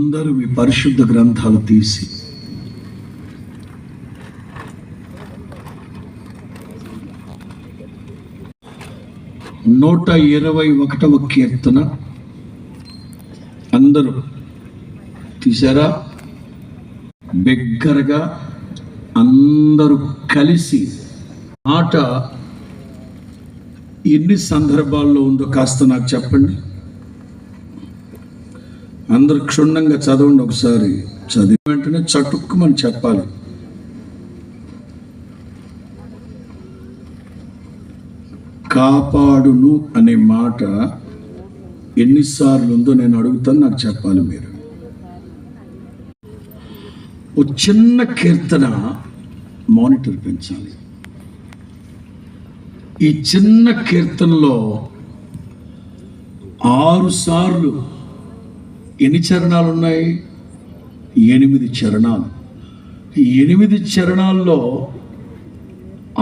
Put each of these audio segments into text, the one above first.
అందరూ మీ పరిశుద్ధ గ్రంథాలు తీసి నూట 121వ కీర్తన అందరూ తీశారా? బిగ్గరగా అందరూ కలిసి మాట ఎన్ని సందర్భాల్లో ఉందో కాస్త నాకు చెప్పండి. అందరు క్షుణ్ణంగా చదవండి. ఒకసారి చదివి వెంటనే చటుక్కుమని చెప్పాలి. కాపాడును అనే మాట ఎన్నిసార్లు ఉందో నేను అడుగుతాను, నాకు చెప్పాలి మీరు. ఒక చిన్న కీర్తన మానిటర్ పెంచాలి. ఈ చిన్న కీర్తనలో 6 సార్లు ఎన్ని చరణాలు ఉన్నాయి? 8 చరణాలు. 8 చరణాల్లో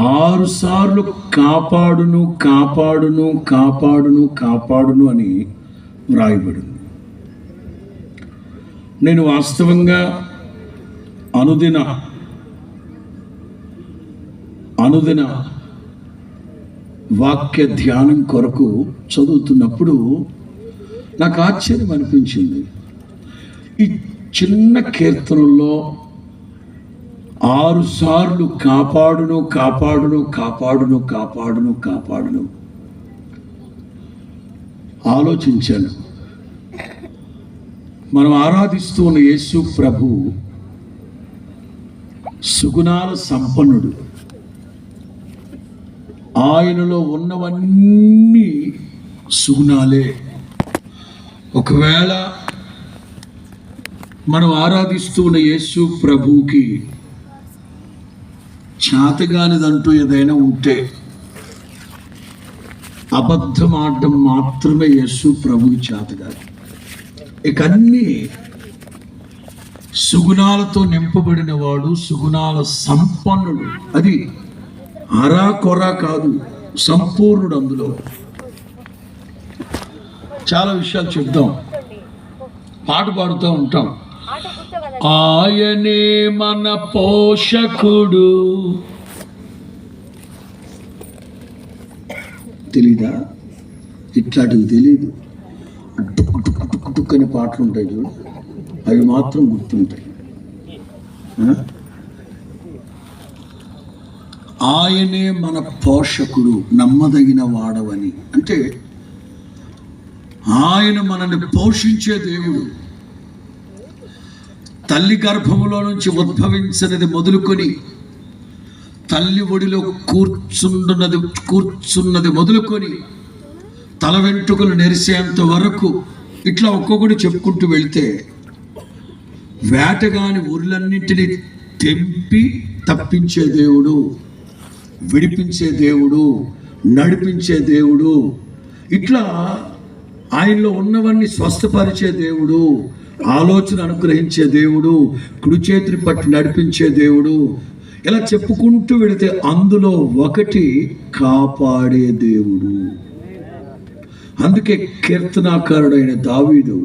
6 సార్లు కాపాడును కాపాడును కాపాడును కాపాడును అని వ్రాయబడింది. నేను వాస్తవంగా అనుదిన వాక్య ధ్యానం కొరకు చదువుతున్నప్పుడు నాకు ఆశ్చర్యం అనిపించింది. ఈ చిన్న కీర్తనలో 6 సార్లు కాపాడును కాపాడును కాపాడును కాపాడును కాపాడును. ఆలోచించాను. మనం ఆరాధిస్తూ ఉన్న యేసు ప్రభు సుగుణాల సంపన్నుడు. ఆయనలో ఉన్నవన్నీ సుగుణాలే. ఒకవేళ మనం ఆరాధిస్తూ ఉన్న యేసు ప్రభువుకి చేతగానిదంటూ ఏదైనా ఉంటే అబద్ధం ఆడడం మాత్రమే యేసు ప్రభుకి చేతగాని. ఇక అన్నీ సుగుణాలతో నింపబడిన వాడు, సుగుణాల సంపన్నుడు. అది అరా కొరా కాదు, సంపూర్ణుడు. అందులో చాలా విషయాలు చెప్దాం. పాట పాడుతూ ఉంటాం. ఆయనే మన పోషకుడు. తెలీదా? ఇట్లాంటివి తెలీదు. టుక్కని పాటలు ఉంటాయి చూడు, అవి మాత్రం గుర్తుంటాయి. ఆయనే మన పోషకుడు, నమ్మదగిన వాడవని. అంటే ఆయన మనల్ని పోషించే దేవుడు. తల్లి గర్భములో నుంచి ఉద్భవించినది మొదలుకొని తల్లి ఒడిలో కూర్చున్నది మొదలుకొని తల వెంట్రుకలు నెరిసేంత వరకు ఇట్లా ఒక్కొక్కటి చెప్పుకుంటూ వెళితే వేటగాని ఊర్లన్నింటినీ తెంపి తప్పించే దేవుడు, విడిపించే దేవుడు, నడిపించే దేవుడు. ఇట్లా ఆయనలో ఉన్నవన్నీ స్వస్థపరిచే దేవుడు, ఆలోచన అనుగ్రహించే దేవుడు, కుడి చేతిని పట్టి నడిపించే దేవుడు. ఇలా చెప్పుకుంటూ వెళితే అందులో ఒకటి కాపాడే దేవుడు. అందుకే కీర్తనాకారుడైన దావీదు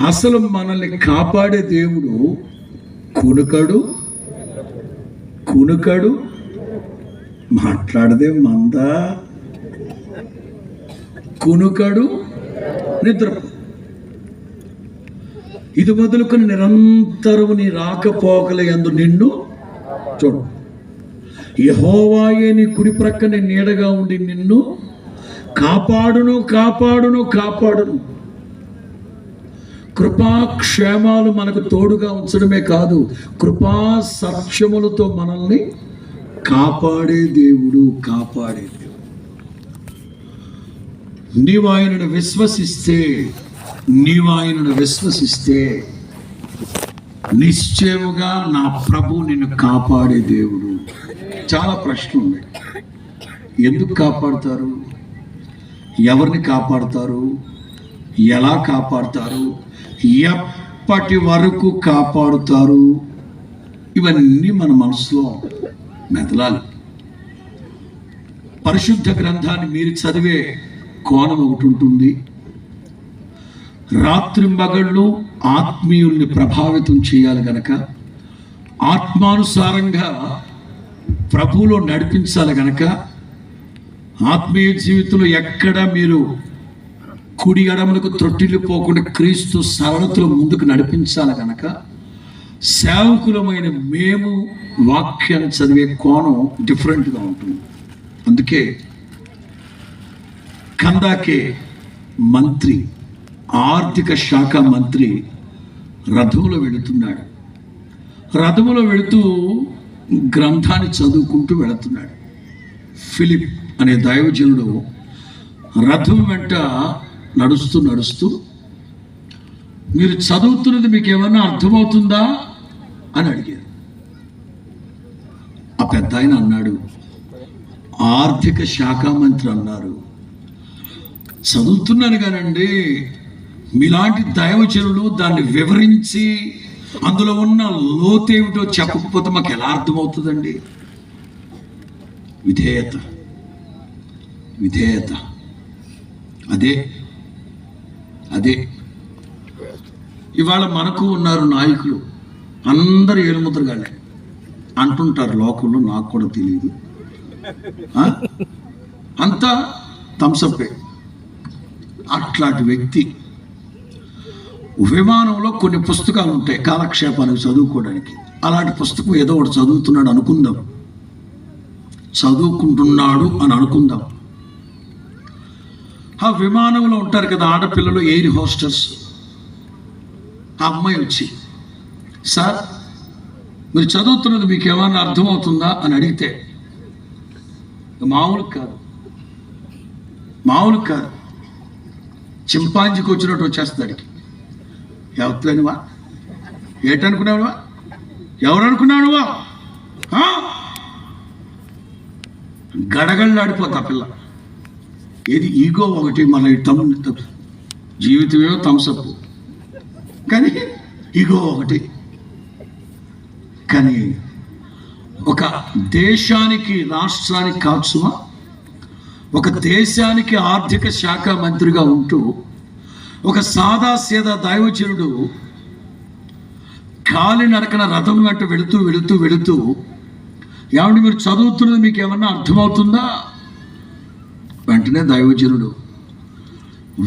అసలు మనల్ని కాపాడే దేవుడు కునుకడు మాట్లాడదే మందా, కునుకడు నిద్ర. ఇది మొదలుకొని నిరంతరము నీ రాకపోకల యందు నిన్ను చూడు. యెహోవాయే నీ కుడి ప్రక్కనే నీడగా ఉండి నిన్ను కాపాడును కాపాడును కాపాడును. కృపాక్షేమాలు మనకు తోడుగా ఉంచడమే కాదు, కృపా సత్యములతో మనల్ని కాపాడే దేవుడు. నీవు ఆయనను విశ్వసిస్తే నిశ్చయముగా నా ప్రభు నిన్ను కాపాడే దేవుడు. చాలా ప్రశ్నలు ఉన్నాయి. ఎందుకు కాపాడుతారు? ఎవరిని కాపాడుతారు? ఎలా కాపాడుతారు? ఎప్పటి వరకు కాపాడుతారు? ఇవన్నీ మన మనసులో మెదలాలి. పరిశుద్ధ గ్రంథాన్ని మీరు చదివే కోణం ఒకటి ఉంటుంది, రాత్రింబగళ్ళు ఆత్మీయుల్ని ప్రభావితం చేయాలి గనక, ఆత్మానుసారంగా ప్రభువులో నడిపించాలి గనక, ఆత్మీయ జీవితంలో ఎక్కడ మీరు కుడి ఎడమలకు త్రొట్టిల్లిపోకుండా క్రీస్తు సరళతలో ముందుకు నడిపించాలి కనుక, సేవకులమైన మేము వాక్యాన్ని చదివే కోణం డిఫరెంట్గా ఉంటుంది. అందుకే కందాకే మంత్రి, ఆర్థిక శాఖ మంత్రి రథంలో వెళుతున్నాడు. రథంలో వెళుతూ గ్రంథాన్ని చదువుకుంటూ వెళుతున్నాడు. ఫిలిప్ అనే దైవజనుడు రథం వెంట నడుస్తూ నడుస్తూ, మీరు చదువుతున్నది మీకు ఏమన్నా అర్థమవుతుందా అని అడిగారు. ఆ పెద్ద ఆయన అన్నాడు, ఆర్థిక శాఖ మంత్రి అన్నారు, చదువుతున్నాను కానండి, మీలాంటి దైవజనులు దాన్ని వివరించి అందులో ఉన్న లోతేమిటో చెప్పకపోతే మాకు ఎలా అర్థమవుతుందండి? విధేయత, విధేయత. అదే అదే ఇవాళ మనకు ఉన్నారు నాయకులు, అందరు ఏలుముద్రగాళ్ళే అంటుంటారు లోకంలో, నాకు కూడా తెలియదు, అంతా థమ్సప్పే. అట్లాంటి వ్యక్తి విమానంలో కొన్ని పుస్తకాలు ఉంటాయి కాలక్షేపానికి చదువుకోవడానికి. అలాంటి పుస్తకం ఏదో ఒకటి చదువుతున్నాడు అనుకుందాం, చదువుకుంటున్నాడు అని అనుకుందాం. ఆ విమానంలో ఉంటారు కదా ఆడపిల్లలు, ఎయిర్ హోస్టర్స్. ఆ అమ్మాయి వచ్చి, సార్ మీరు చదువుతున్నది మీకు ఏమైనా అర్థమవుతుందా అని అడిగితే, మామూలు కాదు, మామూలు కాదు, చింపాంజీకి వచ్చినట్టు వచ్చేస్తాడికి. ఎవరివా, ఏటనుకున్నావువా, ఎవరు అనుకున్నావువా, గడగళ్ళాడిపోతా పిల్ల. ఏది ఈగో ఒకటి, మన జీవితమేమో థమ్సప్, కానీ ఈగో ఒకటి. కానీ ఒక దేశానికి, రాష్ట్రానికి కాచుమా, ఒక దేశానికి ఆర్థిక శాఖ మంత్రిగా ఉంటూ ఒక సాదా సీదా దైవజనుడు కాలి నడకన రథం వెంట వెళుతూ వెళుతూ వెళుతూ, ఏమంటే మీరు చదువుతున్నది మీకు ఏమన్నా అర్థమవుతుందా? వెంటనే దైవజనుడు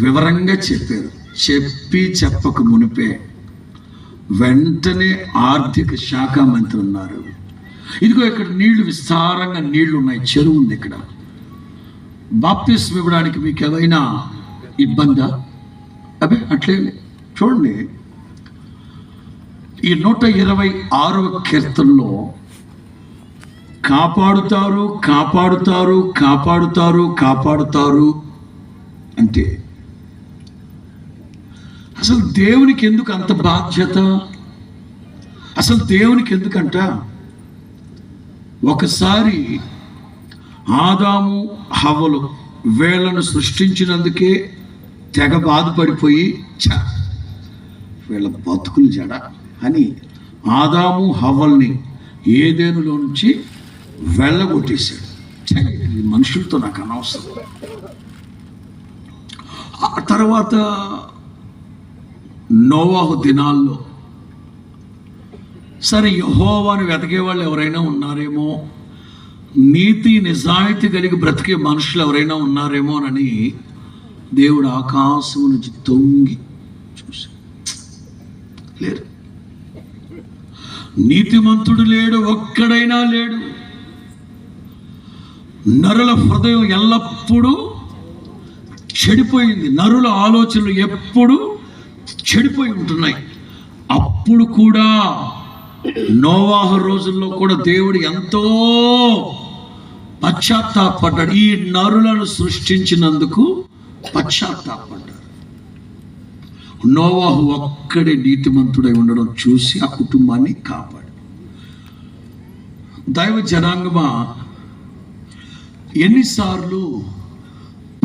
వివరంగా చెప్పారు. చెప్పి చెప్పక మునిపే వెంటనే ఆర్థిక శాఖ మంత్రి ఉన్నారు, ఇదిగో ఇక్కడ నీళ్లు, విస్తారంగా నీళ్లు ఉన్నాయి, చెరువు ఉంది ఇక్కడ, బాప్తిస్మం ఇవ్వడానికి మీకు ఏమైనా ఇబ్బందా? అదే అట్లే చూడండి, ఈ 126వ కీర్తనలో కాపాడుతారు కాపాడుతారు కాపాడుతారు కాపాడుతారు అంటే అసలు దేవునికి ఎందుకు అంత బాధ్యత? అసలు దేవునికి ఎందుకంట, ఒకసారి ఆదాము హవ్వలు వీళ్ళను సృష్టించినందుకే తెగ బాధపడిపోయి, వీళ్ళ బతుకులు జడ అని ఆదాము హవ్వల్ని ఏదేనులో నుంచి వెళ్ళగొట్టేశాడు. మనుషులతో నాకు అనవసరం. ఆ తర్వాత నోవాహు దినాల్లో సరే యెహోవాను వెతికే వాళ్ళు ఎవరైనా ఉన్నారేమో, నీతి నిజాయితీ కలిగి బ్రతికే మనుషులు ఎవరైనా ఉన్నారేమోనని దేవుడు ఆకాశం నుంచి తొంగి చూసి, లేరు, నీతిమంతుడు లేడు, ఒక్కడైనా లేడు. నరుల హృదయం ఎల్లప్పుడూ చెడిపోయింది, నరుల ఆలోచనలు ఎప్పుడు చెడిపోయి ఉంటున్నాయి. అప్పుడు కూడా నోవాహు రోజుల్లో కూడా దేవుడు ఎంతో పశ్చాత్తాపడ్డాడు. ఈ నరులను సృష్టించినందుకు పశ్చాత్తాపడ్డాడు. నోవాహు ఒక్కడే నీతిమంతుడై ఉండడం చూసి ఆ కుటుంబాన్ని కాపాడు. దైవ జనాంగమా, ఎన్నిసార్లు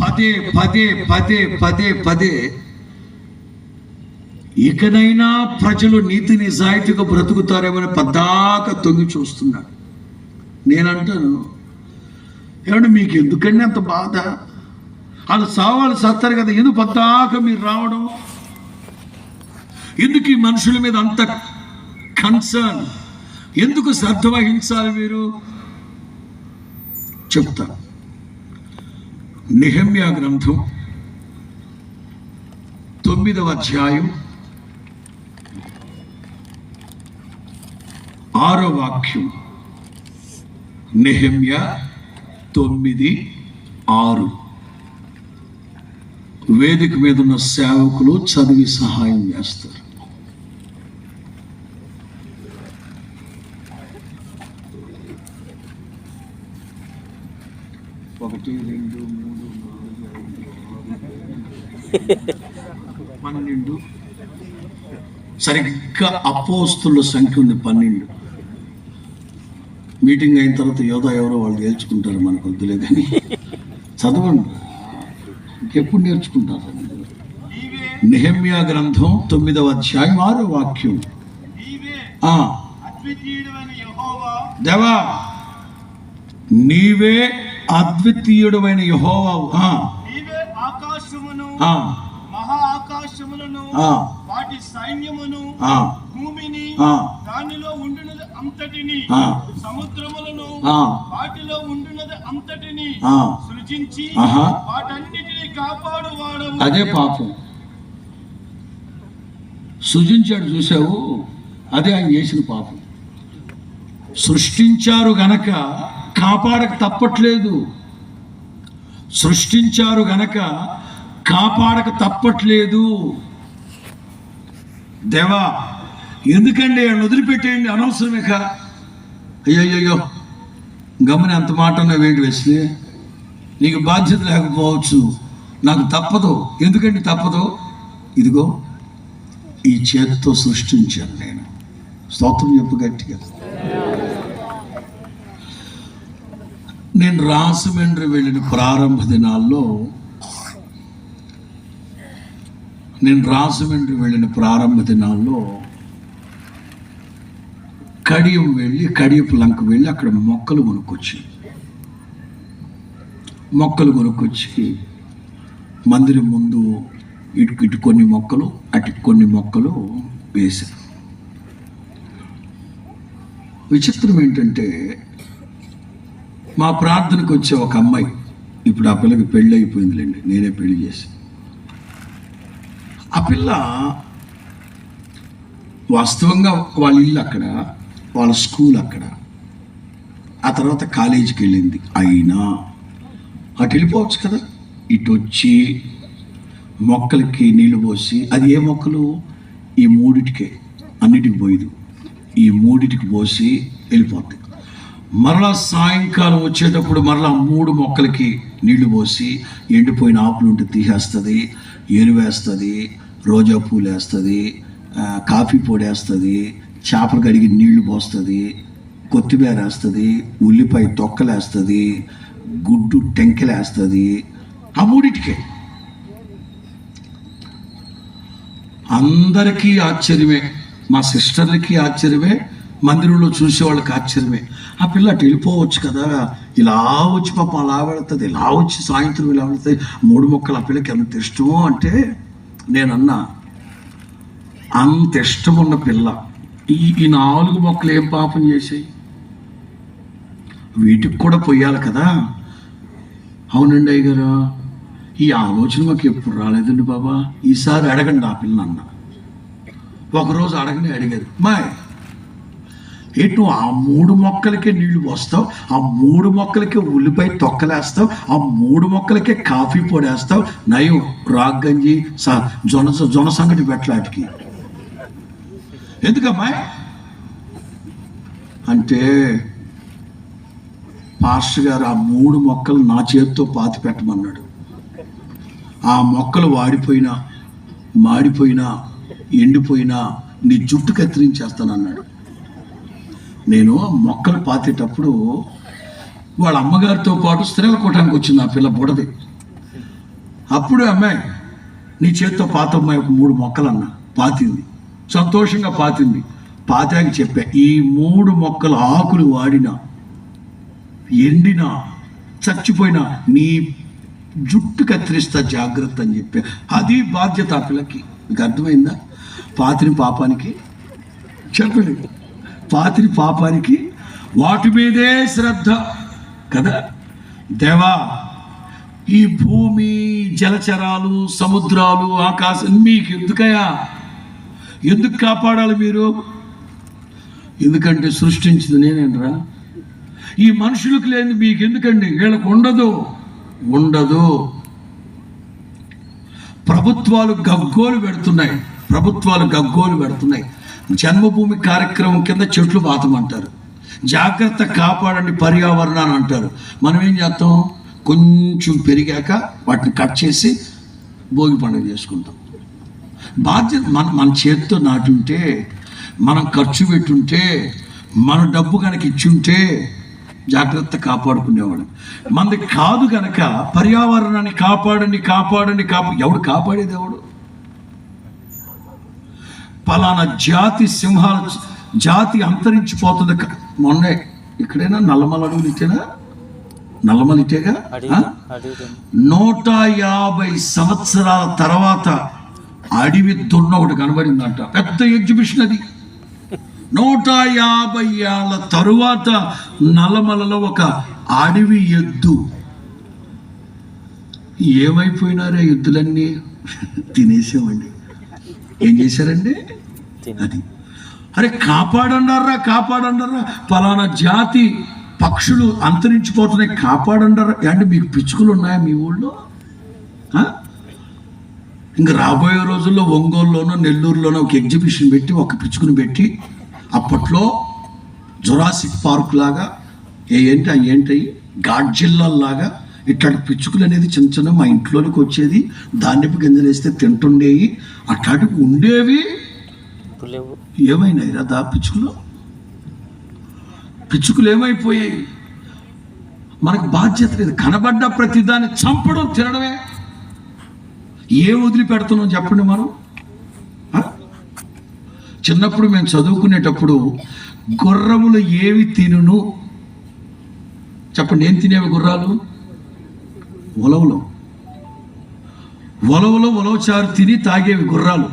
పదే పదే పదే పదే పదే ఇకనైనా ప్రజలు నీతి నిజాయితీగా బ్రతుకుతారేమని పద్దాక తొంగి చూస్తున్నాడు. నేనంటాను, ఏమంటే మీకు ఎందుకండి అంత బాధ? వాళ్ళు సావాలి సత్తారు కదా, ఎందుకు పద్దాక మీరు రావడం? ఎందుకు ఈ మనుషుల మీద అంత కన్సర్న్? ఎందుకు శ్రద్ధ వహించాలి మీరు? చెప్తా. నెహెమ్యా గ్రంథం 9వ అధ్యాయం 6వ వాక్యం. నెహెమ్యా 9:6. వేదిక మీద ఉన్న సేవకులు చదివి సహాయం చేస్తారు. ఒకటి, 2, 3, 4, 5, 6, 12. సరిగ్గా అపోస్తుల సంఖ్య ఉంది 12. మీటింగ్ అయిన తర్వాత యోధా ఎవరో వాళ్ళు నేర్చుకుంటారు, మనకు వద్దులే కానీ చదవండి, ఇంకెప్పుడు నేర్చుకుంటారు. నెహెమ్యా గ్రంథం 9వ అధ్యాయం 6వ వాక్యం. దేవా, నీవే అద్వితీయుడైన యెహోవావు. మహా ఆకాశములను వాటి సైన్యమును భూమిని దానిలో ఉండునది అంతటిని సముద్రములను వాటిలో ఉండునది అంతటిని సృజించి వాటన్నిటిని కాపాడువాడవు. అదే పాపం సృజించాడు, చూసావు? అదే ఆయన చేసిన పాపం. సృష్టించారు గనక కాపాడక తప్పట్లేదు. సృష్టించారు గనక కాపాడక తప్పట్లేదు. దేవా, ఎందుకండి ఆయన వదిలిపెట్టేయండి, అనవసరమే కా. అయ్యయ్యో, గమని అంత మాట వేడి వేస్తే నీకు బాధ్యత లేకపోవచ్చు, నాకు తప్పదు. ఎందుకండి తప్పదు? ఇదిగో ఈ చేతితో సృష్టించాను నేను. స్తోత్రం చెప్పు గట్టిగా. నేను రాజమండ్రి వెళ్ళిన ప్రారంభ దినాల్లో కడియపు లంక వెళ్ళి అక్కడ మొక్కలు కొనుక్కొచ్చి మందిరం ముందు ఇటు కొన్ని మొక్కలు, అటు కొన్ని మొక్కలు వేశాను. విచిత్రం ఏంటంటే, మా ప్రార్థనకు వచ్చే ఒక అమ్మాయి, ఇప్పుడు ఆ పిల్లకి పెళ్ళి అయిపోయిందిలేండి, నేనే పెళ్లి చేసి. ఆ పిల్ల వాస్తవంగా వాళ్ళ ఇల్లు అక్కడ, వాళ్ళ స్కూల్ అక్కడ, ఆ తర్వాత కాలేజీకి వెళ్ళింది. అయినా అటు వెళ్ళిపోవచ్చు కదా, ఇటు వచ్చి మొక్కలకి నీళ్లు పోసి, అది ఏ మొక్కలు? ఈ మూడిటికే, అన్నిటికి పోయిదు, ఈ మూడిటికి పోసి వెళ్ళిపోద్ది. మరలా సాయంకాలం వచ్చేటప్పుడు మరలా 3 మొక్కలకి నీళ్లు పోసి, ఎండిపోయిన ఆకులు ఉంటే తీసేస్తుంది, ఎరువేస్తుంది, రోజా పూలు వేస్తుంది, కాఫీ పొడి వేస్తుంది, చేపలు కడిగి నీళ్లు పోస్తుంది, కొత్తిమీర వేస్తుంది, ఉల్లిపాయ తొక్కలు వేస్తుంది, గుడ్డు టెంకెలు వేస్తుంది. ఆ మూడిటికే. అందరికీ ఆశ్చర్యమే, మా సిస్టర్లకి ఆశ్చర్యమే, మందిరంలో చూసే వాళ్ళకి ఆశ్చర్యమే. ఆ పిల్ల అటు వెళ్ళిపోవచ్చు కదా, ఇలా వచ్చి పాప అలా వెళుతుంది, ఇలా వచ్చి సాయంత్రం ఇలా వెళుతుంది. 3 మొక్కలు ఆ పిల్లకి ఎంత ఇష్టమో అంటే, నేనన్నా అంత ఇష్టం ఉన్న పిల్ల ఈ 4 మొక్కలు ఏం పాపం చేసాయి? వీటికి కూడా పొయ్యాలి కదా. అవునండి అయ్యగారు, ఈ ఆలోచన మాకు ఎప్పుడు రాలేదండి బాబా, ఈసారి అడగండి ఆ పిల్ల అన్న. ఒకరోజు అడిగారు, మాయ్ ఎటు ఆ 3 మొక్కలకే నీళ్లు పోస్తావు, ఆ 3 మొక్కలకే ఉల్లిపాయ తొక్కలేస్తావు, ఆ 3 మొక్కలకే కాఫీ పొడి వేస్తావు, నయం రాగ్గంజి జొన సంగటి పెట్టలాటికి ఎందుకమ్మా అంటే, పాస్టర్ గారు ఆ 3 మొక్కలు నా చేతితో పాతి పెట్టమన్నాడు. ఆ మొక్కలు వాడిపోయినా, మాడిపోయినా, ఎండిపోయినా నీ జుట్టు కత్తిరించేస్తానన్నాడు. నేను మొక్కలు పాతేటప్పుడు వాళ్ళ అమ్మగారితో పాటు స్త్రీల కూటానికి వచ్చింది ఆ పిల్ల బుడది. అప్పుడు అమ్మాయి నీ చేతితో పాతమ్మాయి ఒక 3 మొక్కలన్నా పాతింది, సంతోషంగా పాతింది. పాతాక చెప్పా, ఈ 3 మొక్కల ఆకులు వాడినా, ఎండినా, చచ్చిపోయినా నీ జుట్టు కత్తిరిస్తా, జాగ్రత్త అని చెప్పా. అది బాధ్యత ఆ పిల్లకి. మీకు అర్థమైందా? పాతిని పాపానికి, చెప్పండి, పాతిని పాపానికి వాటి మీదే శ్రద్ధ కదా. దేవా, ఈ భూమి, జలచరాలు, సముద్రాలు, ఆకాశం మీకు ఎందుకయ్యా? ఎందుకు కాపాడాలి మీరు? ఎందుకంటే సృష్టించింది నేనేనరా. ఈ మనుషులకు లేని మీకు ఎందుకండి? వీళ్ళకు ఉండదు. ప్రభుత్వాలు గగ్గోలు పెడుతున్నాయి. జన్మభూమి కార్యక్రమం కింద చెట్లు పాతమంటారు, జాగ్రత్త కాపాడండి పర్యావరణాన్ని అంటారు. మనం ఏం చేస్తాం? కొంచెం పెరిగాక వాటిని కట్ చేసి భోగి పండుగ చేసుకుంటాం. బాధ్యత మన చేతితో నాటుంటే, మనం ఖర్చు పెట్టుంటే, మన డబ్బు కనుక ఇచ్చుంటే జాగ్రత్త కాపాడుకునేవాడు. మనది కాదు కనుక పర్యావరణాన్ని కాపాడండి. ఎవడు కాపాడేది? ఎవడు? పలానా జాతి సింహాల జాతి అంతరించిపోతుంది. మొన్నే ఇక్కడైనా నల్లమల అడవులు ఇటేగా 150 సంవత్సరాల తర్వాత అడవి దున్న ఒకటి కనబడిందంట. పెద్ద ఎగ్జిబిషన్ అది. 150 ఏళ్ళ తరువాత నల్లమలలో ఒక అడవి ఎద్దు. ఏమైపోయినారే ఎద్దులన్నీ? తినేసామండి. ఏం చేశారండి? అది అరే కాపాడండారా. ఫలానా జాతి పక్షులు అంతరించిపోతున్నాయి, కాపాడండారా. అంటే మీకు పిచ్చుకలు ఉన్నాయా మీ ఊళ్ళో? ఇంకా రాబోయే రోజుల్లో ఒంగోలులోనో నెల్లూరులోనో ఒక ఎగ్జిబిషన్ పెట్టి, ఒక పిచ్చుకుని పెట్టి, అప్పట్లో జురాసిక్ పార్క్ లాగా ఏంటి గాడ్జిల్లాగా ఇట్లాంటి పిచ్చుకలు అనేది చిన్న మా ఇంట్లోనికి వచ్చేది, ధాన్యపు గింజలు వేస్తే తింటుండేవి, అట్లాంటివి ఉండేవి. ఏమైనాయి రా పిచ్చుకలు ఏమైపోయాయి? మనకు బాధ్యత లేదు. కనబడ్డ ప్రతిదాన్ని చంపడం, తినడమే. వదిలిపెడుతున్నాం చెప్పండి మనం? చిన్నప్పుడు మేము చదువుకునేటప్పుడు గుర్రములు ఏవి తినును చెప్పండి? ఏం తినేవి గుర్రాలు? ఉలవచారు తిని తాగేవి గుర్రాలు.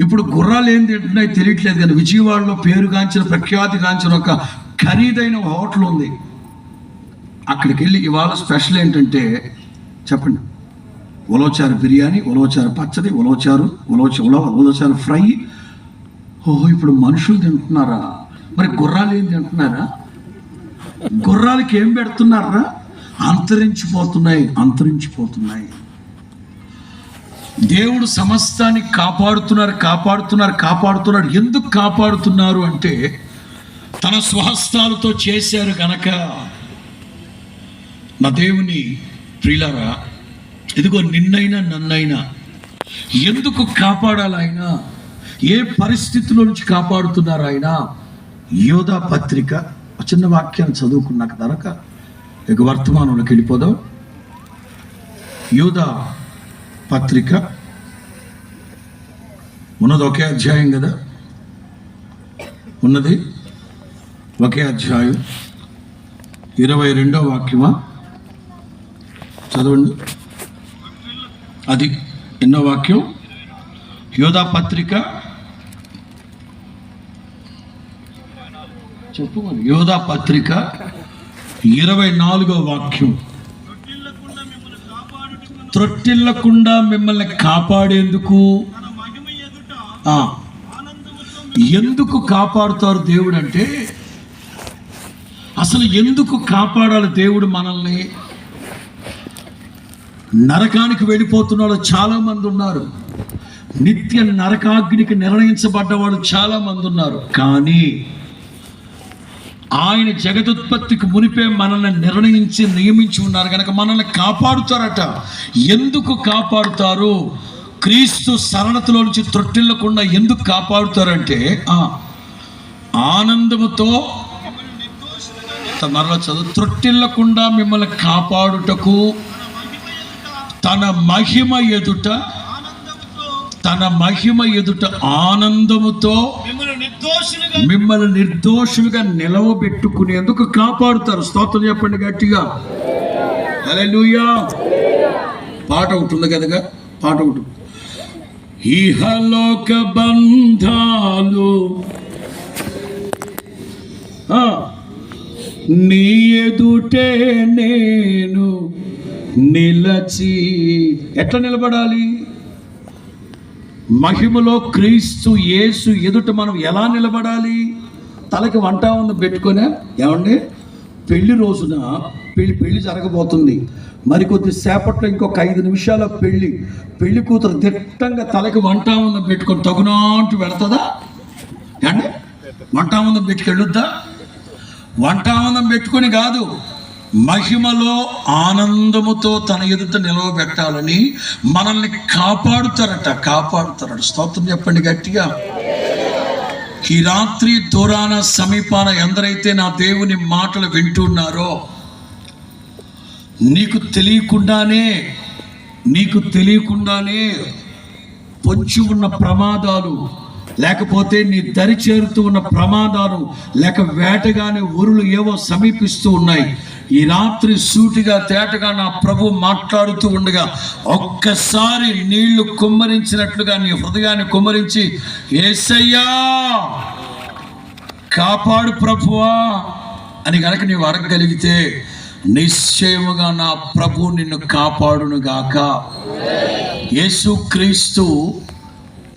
ఇప్పుడు గుర్రాలు ఏం తింటున్నాయి తెలియట్లేదు. కానీ విజయవాడలో ప్రఖ్యాతిగాంచిన ఒక ఖరీదైన హోటల్ ఉంది. అక్కడికి వెళ్ళి ఇవాళ స్పెషల్ ఏంటంటే చెప్పండి? ఉలవచారు బిర్యానీ, ఉలవచారు పచ్చడి, ఉలవచారు ఫ్రై. ఓహో, ఇప్పుడు మనుషులు తింటున్నారా? మరి గుర్రాలు ఏం తింటున్నారా? గుర్రాలకి ఏం పెడుతున్నారా? అంతరించిపోతున్నాయి. దేవుడు సమస్తాన్ని కాపాడుతున్నారు. ఎందుకు కాపాడుతున్నారు అంటే తన స్వహస్తాలతో చేశారు కనుక. నా దేవుని ప్రియులారా, ఇదిగో నిన్నైనా నన్నైనా ఎందుకు కాపాడాలి ఆయన? ఏ పరిస్థితుల్లో నుంచి కాపాడుతున్నారు ఆయన? యోధా పత్రిక చిన్న వాక్యాన్ని చదువుకున్నాక దొరక ఇక వర్తమానంలోకి వెళ్ళిపోదాం. యోధా పత్రిక ఉన్నది ఒకే అధ్యాయం కదా, ఉన్నది ఒకే అధ్యాయం. 22వ వాక్యమా చదవండి. అది ఎన్నో వాక్యం? యోధా పత్రిక చెప్పు. యోధా పత్రిక 24వ వాక్యం. త్రొట్టిల్లకుండా మిమ్మల్ని కాపాడేందుకు. ఎందుకు కాపాడుతారు దేవుడు అంటే? అసలు ఎందుకు కాపాడాలి దేవుడు మనల్ని? నరకానికి వెళ్ళిపోతున్న వాళ్ళు చాలా మంది ఉన్నారు. నిత్య నరకాగ్నికి నిర్ణయించబడ్డ వాళ్ళు చాలా మంది ఉన్నారు. కానీ ఆయన జగదుత్పత్తికి మునిపే మనల్ని నియమించి ఉన్నారు కనుక మనల్ని కాపాడుతారట. ఎందుకు కాపాడుతారు? క్రీస్తు సరళతలో నుంచి త్రొట్టిల్లకుండా ఎందుకు కాపాడుతారంటే ఆనందముతో, మరలా చదువు, త్రొట్టిల్లకుండా మిమ్మల్ని కాపాడుటకు తన మహిమ ఎదుట ఆనందముతో మిమ్మల్ని నిర్దోషులుగా నిలవబెట్టుకునేందుకు కాపాడుతారు. స్తోత్రం చెప్పండి గట్టిగా. హల్లెలూయా. పాట ఒకటి ఉంది కదగా, పాట ఒకటి. ఇహలోక బంధాలు నీ ఎదుటే నేను నిలచి. ఎట్లా నిలబడాలి? మహిమలో క్రీస్తు యేసు ఎదుట మనం ఎలా నిలబడాలి? తలకి వంట ఉన్న పెట్టుకొని, ఏమండి పెళ్లి రోజున పెళ్లి జరగబోతుంది, మరికొద్ది సేపట్లో ఇంకొక 5 నిమిషాల పెళ్లి కూతురు దిట్టంగా తలకి వంట ఉన్న పెట్టుకొని తగునాంటూ వెళుతుందా? ఏమండి వంట ఉందం పెట్టుకెళ్ళొద్దా? వంట ఉందం పెట్టుకొని కాదు, మహిమలో ఆనందముతో తన ఎదుట నిలవబెట్టాలని మనల్ని కాపాడుతారట. స్తోత్రం చెప్పండి గట్టిగా. ఈ రాత్రి దూరాన సమీపాన ఎందరైతే నా దేవుని మాటలు వింటున్నారో, నీకు తెలియకుండానే పొంచి ఉన్న ప్రమాదాలు, లేకపోతే నీ దరి చేరుతూ ఉన్న ప్రమాదాలు, లేక వేటగానే ఊరులు ఏవో సమీపిస్తూ ఉన్నాయి. ఈ రాత్రి సూటిగా తేటగా నా ప్రభు మాట్లాడుతూ ఉండగా ఒక్కసారి నీళ్లు కుమ్మరించినట్లుగా నీ హృదయాన్ని కుమ్మరించి, యేసయ్యా కాపాడు ప్రభువా అని గనక నీవు అడగగలిగితే నిశ్చయముగా నా ప్రభు నిన్ను కాపాడునుగాక. యేసుక్రీస్తు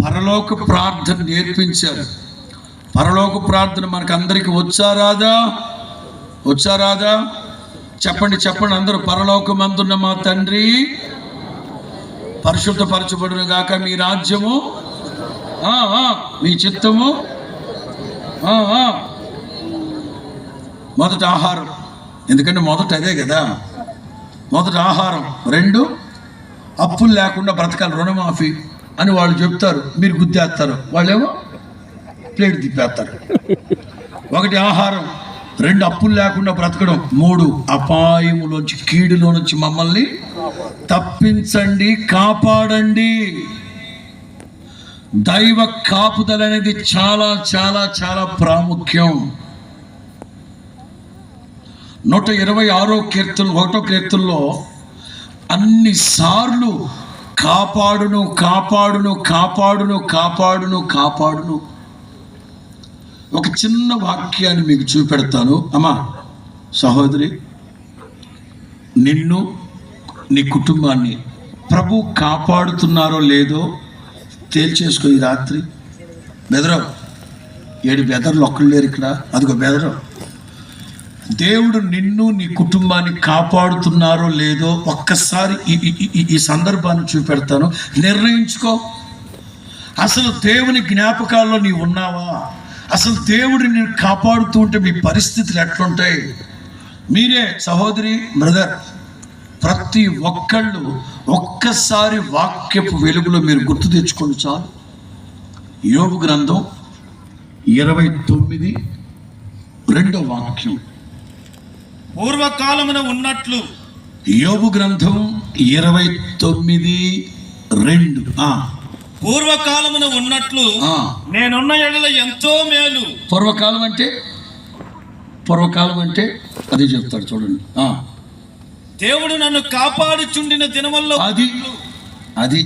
పరలోక ప్రార్థన నేర్పించారు. పరలోక ప్రార్థన మనకు అందరికి వచ్చా రాదా? చెప్పండి అందరూ. పరలోకమందున్న మా తండ్రి, పరిశుద్ధపరచబడును గాక మీ రాజ్యము, మీ చిత్తము. మొదట ఆహారం, ఎందుకంటే మొదట అదే కదా, మొదట ఆహారం. 2 అప్పులు లేకుండా బ్రతకాలి, రుణమాఫీ అని వాళ్ళు చెప్తారు, మీరు గుద్దేస్తారు, వాళ్ళేమో ప్లేట్ తిప్పేస్తారు. 1 ఆహారం, 2 అప్పులు లేకుండా బ్రతకడం, 3 అపాయములోంచి కీడులో నుంచి మమ్మల్ని తప్పించండి, కాపాడండి. దైవ కాపుదల అనేది చాలా చాలా చాలా ప్రాముఖ్యం. 126వ కీర్తన 1వ కీర్తనలో అన్నిసార్లు కాపాడును. ఒక చిన్న వాక్యాన్ని మీకు చూపెడతాను. అమ్మా సహోదరి, నిన్ను నీ కుటుంబాన్ని ప్రభు కాపాడుతున్నారో లేదో తేల్చేసుకో. ఈ రాత్రి బెదరవు, 7 బెదర్లు ఒక్కళ్ళు లేరు ఇక్కడ, అదిగో బెదరవు. దేవుడు నిన్ను నీ కుటుంబాన్ని కాపాడుతున్నారో లేదో ఒక్కసారి ఈ సందర్భాన్ని చూపెడతాను. నిర్ణయించుకో. అసలు దేవుని జ్ఞాపకాల్లో నీవు ఉన్నావా? అసలు దేవుడు నిన్ను కాపాడుతూ ఉంటే మీ పరిస్థితులు ఎట్లుంటాయి? మీరే సహోదరి, బ్రదర్, ప్రతి ఒక్కళ్ళు ఒక్కసారి వాక్యపు వెలుగులో మీరు గుర్తు తెచ్చుకోండి చాలు. యోబు గ్రంథం 29 2వ వాక్యం. పూర్వకాలమున ఉన్నట్లు. యోబు గ్రంథం 29:2. పూర్వకాలమున ఉన్నట్లు నేనున్న ఎడల ఎంతో మేలు. పూర్వకాలం అంటే అది చెప్తాడు చూడండి. దేవుడు నన్ను కాపాడుచుండిన దినముల్లో అది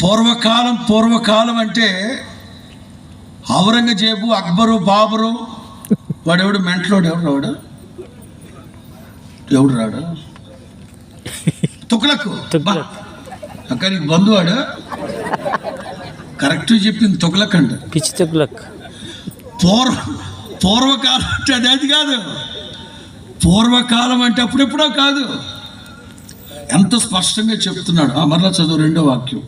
పూర్వకాలం అంటే ఔరంగజేబు, అక్బరు, బాబరు, వాడెవడు మెంటలోడు, ఎవడు రాడు తుగ్లక్ అక్కడ నీకు బంధువాడు కరెక్ట్ చెప్పింది. తుగ్లక్ అంట, పిచ్చి తుగ్లక్. పూర్వకాలం అంటే అది కాదు. పూర్వకాలం అంటే అప్పుడెప్పుడో కాదు, ఎంత స్పష్టంగా చెప్తున్నాడు. మరలా చదువు 2వ వాక్యం.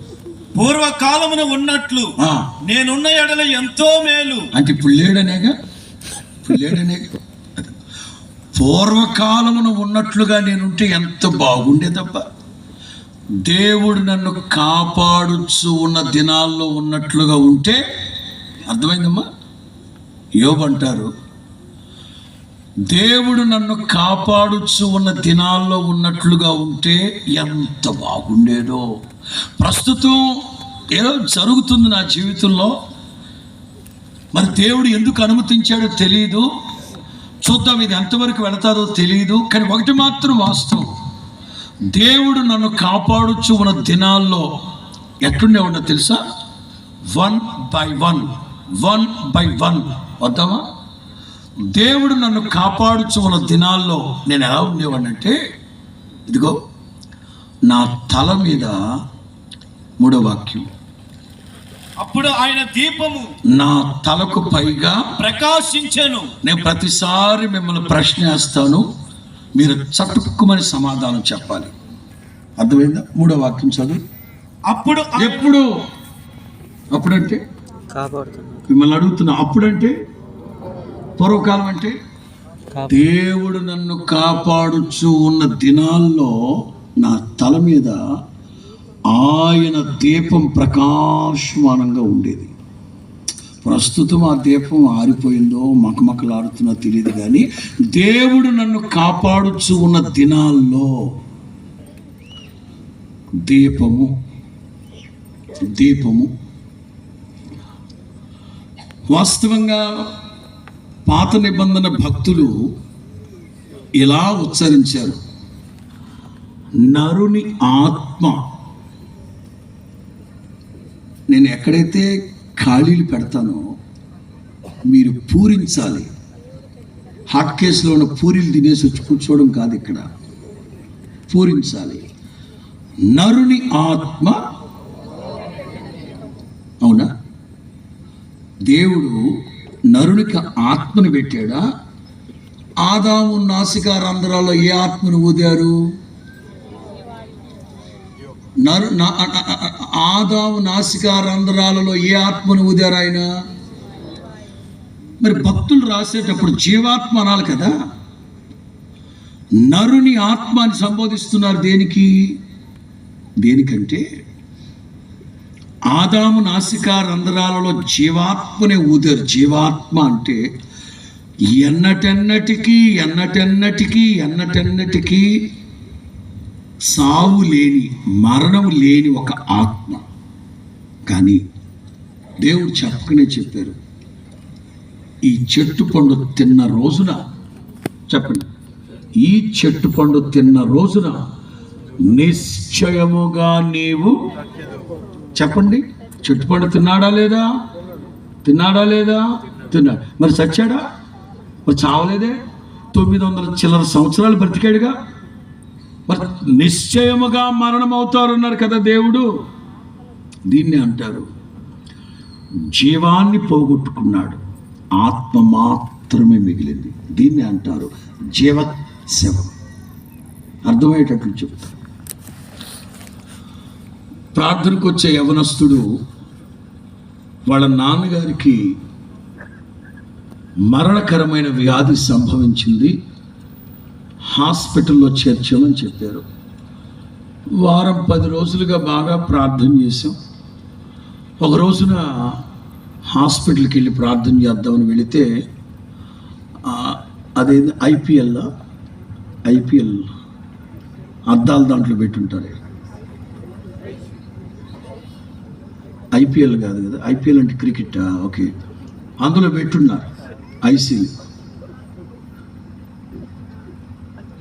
పూర్వకాలమున ఉన్నట్లు నేనున్న ఎడల ఎంతో మేలు అంటే ఇప్పుడు లేడనేగా. పూర్వకాలమున ఉన్నట్లుగా నేనుంటే ఎంత బాగుండే తప్ప, దేవుడు నన్ను కాపాడుచు ఉన్న దినాల్లో ఉన్నట్లుగా ఉంటే, అర్థమైందమ్మా? యోబు అంటారు, దేవుడు నన్ను కాపాడుచు ఉన్న దినాల్లో ఉన్నట్లుగా ఉంటే ఎంత బాగుండేదో. ప్రస్తుతం ఏదో జరుగుతుంది నా జీవితంలో, మరి దేవుడు ఎందుకు అనుమతించాడో తెలియదు, చూద్దాం ఇది ఎంతవరకు వెళతారో తెలియదు. కానీ ఒకటి మాత్రం వాస్తవం, దేవుడు నన్ను కాపాడుచు ఉన్న దినాల్లో ఎట్లుండేవాడినో తెలుసా? 1 by 1 1 by 1. వద్దామా? దేవుడు నన్ను కాపాడుచు ఉన్న దినాల్లో నేను ఎలా ఉండేవాడినంటే, ఇదిగో నా తల మీద 3వ వాక్యం, అప్పుడు ఆయన దీపము నా తలకు పైగా ప్రకాశించెను. నేను ప్రతిసారి మిమ్మల్ని ప్రశ్న వేస్తాను, మీరు చటుక్కుమని సమాధానం చెప్పాలి. అర్థమైందా? 3వ వాక్యం చదువు. అప్పుడు ఎప్పుడు? అప్పుడంటే మిమ్మల్ని అడుగుతున్నా. అప్పుడంటే పూర్వకాలం అంటే దేవుడు నన్ను కాపాడుచు ఉన్న దినాల్లో నా తల మీద ఆయన దీపం ప్రకాశమానంగా ఉండేది. ప్రస్తుతం ఆ దీపం ఆరిపోయిందో మకమకలాడుతుందో తెలియదు, కానీ దేవుడు నన్ను కాపాడుచు ఉన్న దినాల్లో దీపము వాస్తవంగా పాత నిబంధన భక్తులు ఇలా ఉచ్చరించారు: నరుని ఆత్మ. నేను ఎక్కడైతే ఖాళీలు పెడతానో మీరు పూరించాలి. హాట్ కేసులో ఉన్న పూరీలు తినేసి వచ్చి కూర్చోవడం కాదు, ఇక్కడ పూరించాలి. నరుని ఆత్మ. అవునా? దేవుడు నరునికి ఆత్మను పెట్టాడా? ఆదాము నాసికా రంధ్రాల్లో ఏ ఆత్మను ఊదారు? ఆదాము నాసికా రంధ్రాలలో ఏ ఆత్మను ఊదారు ఆయన? మరి భక్తులు రాసేటప్పుడు జీవాత్మ అనాలి కదా. నరుని ఆత్మ అని సంబోధిస్తున్నారు. దేనికంటే ఆదాము నాసికా రంధ్రాలలో జీవాత్మనే ఊదారు. జీవాత్మ అంటే ఎన్నటెన్నటికీ సావు లేని, మరణం లేని ఒక ఆత్మ. కానీ దేవుడు చెప్పకనే చెప్పారు, ఈ చెట్టు పండు తిన్న రోజున, చెప్పండి, ఈ చెట్టు పండు తిన్న రోజున నిశ్చయముగా నీవు, చెప్పండి, చెట్టు పండు తిన్నాడా లేదా? తిన్నాడు. మరి చచ్చాడా? మరి చావలేదే. 900 చిల్లర సంవత్సరాలు బ్రతికాడుగా. మరి నిశ్చయముగా మరణం అవుతారు అన్నారు కదా దేవుడు. దీన్ని అంటారు జీవాన్ని పోగొట్టుకున్నాడు, ఆత్మ మాత్రమే మిగిలింది. దీన్ని అంటారు జీవశవం. అర్థమయ్యేటట్లు చెప్తారు. ప్రార్థనకు వచ్చే యవనస్తుడు వాళ్ళ నాన్నగారికి మరణకరమైన వ్యాధి సంభవించింది, హాస్పిటల్లో చేర్చామని చెప్పారు. వారం 10 రోజులుగా బాగా ప్రార్థన చేశాం. ఒక రోజున హాస్పిటల్కి వెళ్ళి ప్రార్థన చేద్దామని వెళితే అదేంటి ఐపీఎల్ అద్దాలు దాంట్లో పెట్టుంటారు. ఐపీఎల్ కాదు కదా, ఐపీఎల్ అంటే క్రికెట్. ఓకే, అందులో పెట్టున్నారు ఐసీ.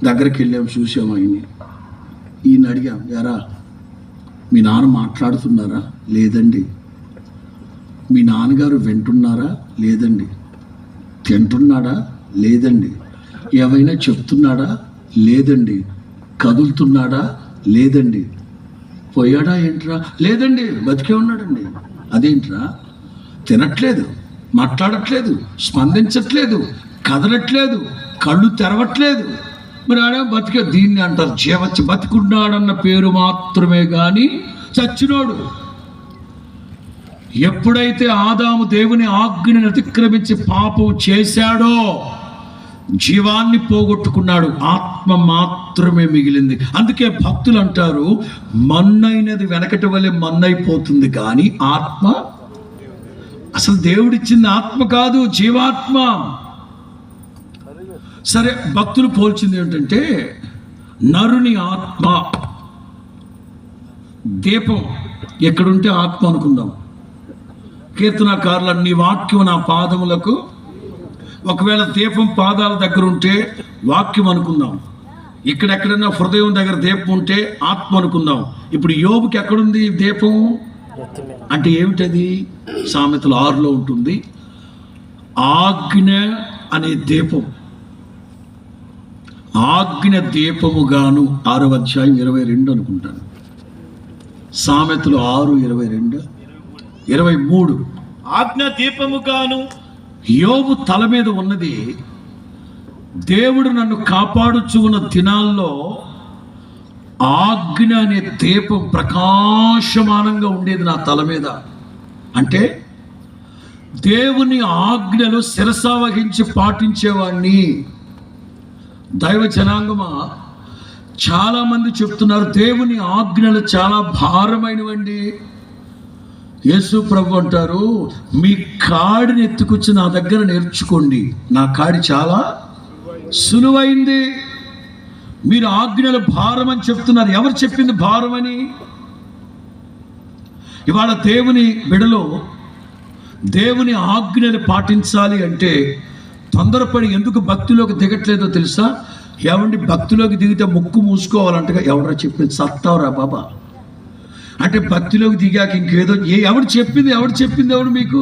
దగ్గరికి వెళ్ళాము, చూసాము ఆయన్ని. ఈయన అడిగాం, యారా మీ నాన్న మాట్లాడుతున్నారా? లేదండి. మీ నాన్నగారు వింటున్నారా? లేదండి. తింటున్నాడా? లేదండి. ఏమైనా చెప్తున్నాడా? లేదండి. కదులుతున్నాడా? లేదండి. పోయాడా ఏంట్రా? లేదండి, బతికే ఉన్నాడండి. అదేంట్రా? తినట్లేదు, మాట్లాడట్లేదు, స్పందించట్లేదు, కదలట్లేదు, కళ్ళు తెరవట్లేదు. మరి ఆడే బతికే. దీన్ని అంటారు బతికున్నాడన్న పేరు మాత్రమే కానీ చచ్చినోడు. ఎప్పుడైతే ఆదాము దేవుని ఆజ్ఞని అతిక్రమించి పాపం చేశాడో జీవాన్ని పోగొట్టుకున్నాడు, ఆత్మ మాత్రమే మిగిలింది. అందుకే భక్తులు అంటారు, మన్నైనది వెనకటి వలె మన్నైపోతుంది కానీ ఆత్మ, అసలు దేవుడిచ్చింది ఆత్మ కాదు, జీవాత్మ. సరే, భక్తులు పోల్చింది ఏంటంటే నరుని ఆత్మ. దీపం ఎక్కడుంటే ఆత్మ అనుకుందాం. కీర్తనకారులు నీ వాక్యం నా పాదములకు, ఒకవేళ దీపం పాదాల దగ్గర ఉంటే వాక్యం అనుకుందాం. ఇక్కడెక్కడన్నా హృదయం దగ్గర దీపం ఉంటే ఆత్మ అనుకుందాం. ఇప్పుడు యోబుకి ఎక్కడుంది దీపం అంటే ఏమిటది? సామెతలు 6లో ఉంటుంది. ఆజ్ఞ అనే దీపం, ఆజ్ఞ దీపముగాను 6వ అధ్యాయం 22 అనుకుంటాను. సామెతలు 6:22, 23. ఆజ్ఞ దీపముగాను. యోబు తల మీద ఉన్నది దేవుడు నన్ను కాపాడుచు ఉన్న దినాల్లో ఆజ్ఞ అనే దీపం ప్రకాశమానంగా ఉండేది నా తల మీద. అంటే దేవుని ఆజ్ఞలు శిరస వహించి పాటించేవాడిని. దైవ జనాంగమా, చాలామంది చెప్తున్నారు దేవుని ఆజ్ఞలు చాలా భారమైనవండి. యేసు ప్రభు అంటారు, మీ కాడిని ఎత్తుకొచ్చి నా దగ్గర నేర్చుకోండి, నా కాడి చాలా సులువైంది. మీరు ఆజ్ఞలు భారం అని చెప్తున్నారు. ఎవరు చెప్పింది భారమని? ఇవాళ దేవుని బిడలో దేవుని ఆజ్ఞలు పాటించాలి అంటే తొందరపడి ఎందుకు భక్తిలోకి దిగట్లేదో తెలుసా? ఏమండి, భక్తిలోకి దిగితే ముక్కు మూసుకోవాలంటగా ఎవడరా చెప్పింది? సత్తావరా బాబా అంటే భక్తిలోకి దిగాక ఇంకేదో ఎవడు చెప్పింది ఎవడు మీకు?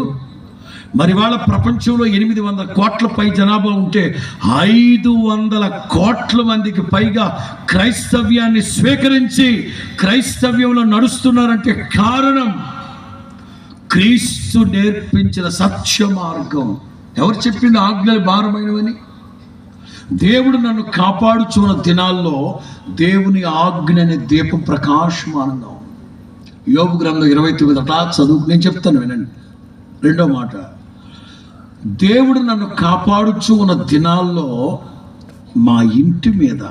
మరి వాళ్ళ ప్రపంచంలో 800 కోట్ల పై జనాభా ఉంటే 500 కోట్ల మందికి పైగా క్రైస్తవ్యాన్ని స్వీకరించి క్రైస్తవ్యంలో నడుస్తున్నారంటే కారణం క్రీస్తు నేర్పించిన సత్య మార్గం. ఎవరు చెప్పింది ఆజ్ఞలు భారమైనవని? దేవుడు నన్ను కాపాడుచున్న దినాల్లో దేవుని ఆజ్ఞ అనే దీపం ప్రకాశమానంగా ఉంది. యోబు గ్రంథం 29 అట్లా చదువు, నేను చెప్తాను వినండి. 2వ మాట, దేవుడు నన్ను కాపాడుచు ఉన్న దినాల్లో మా ఇంటి మీద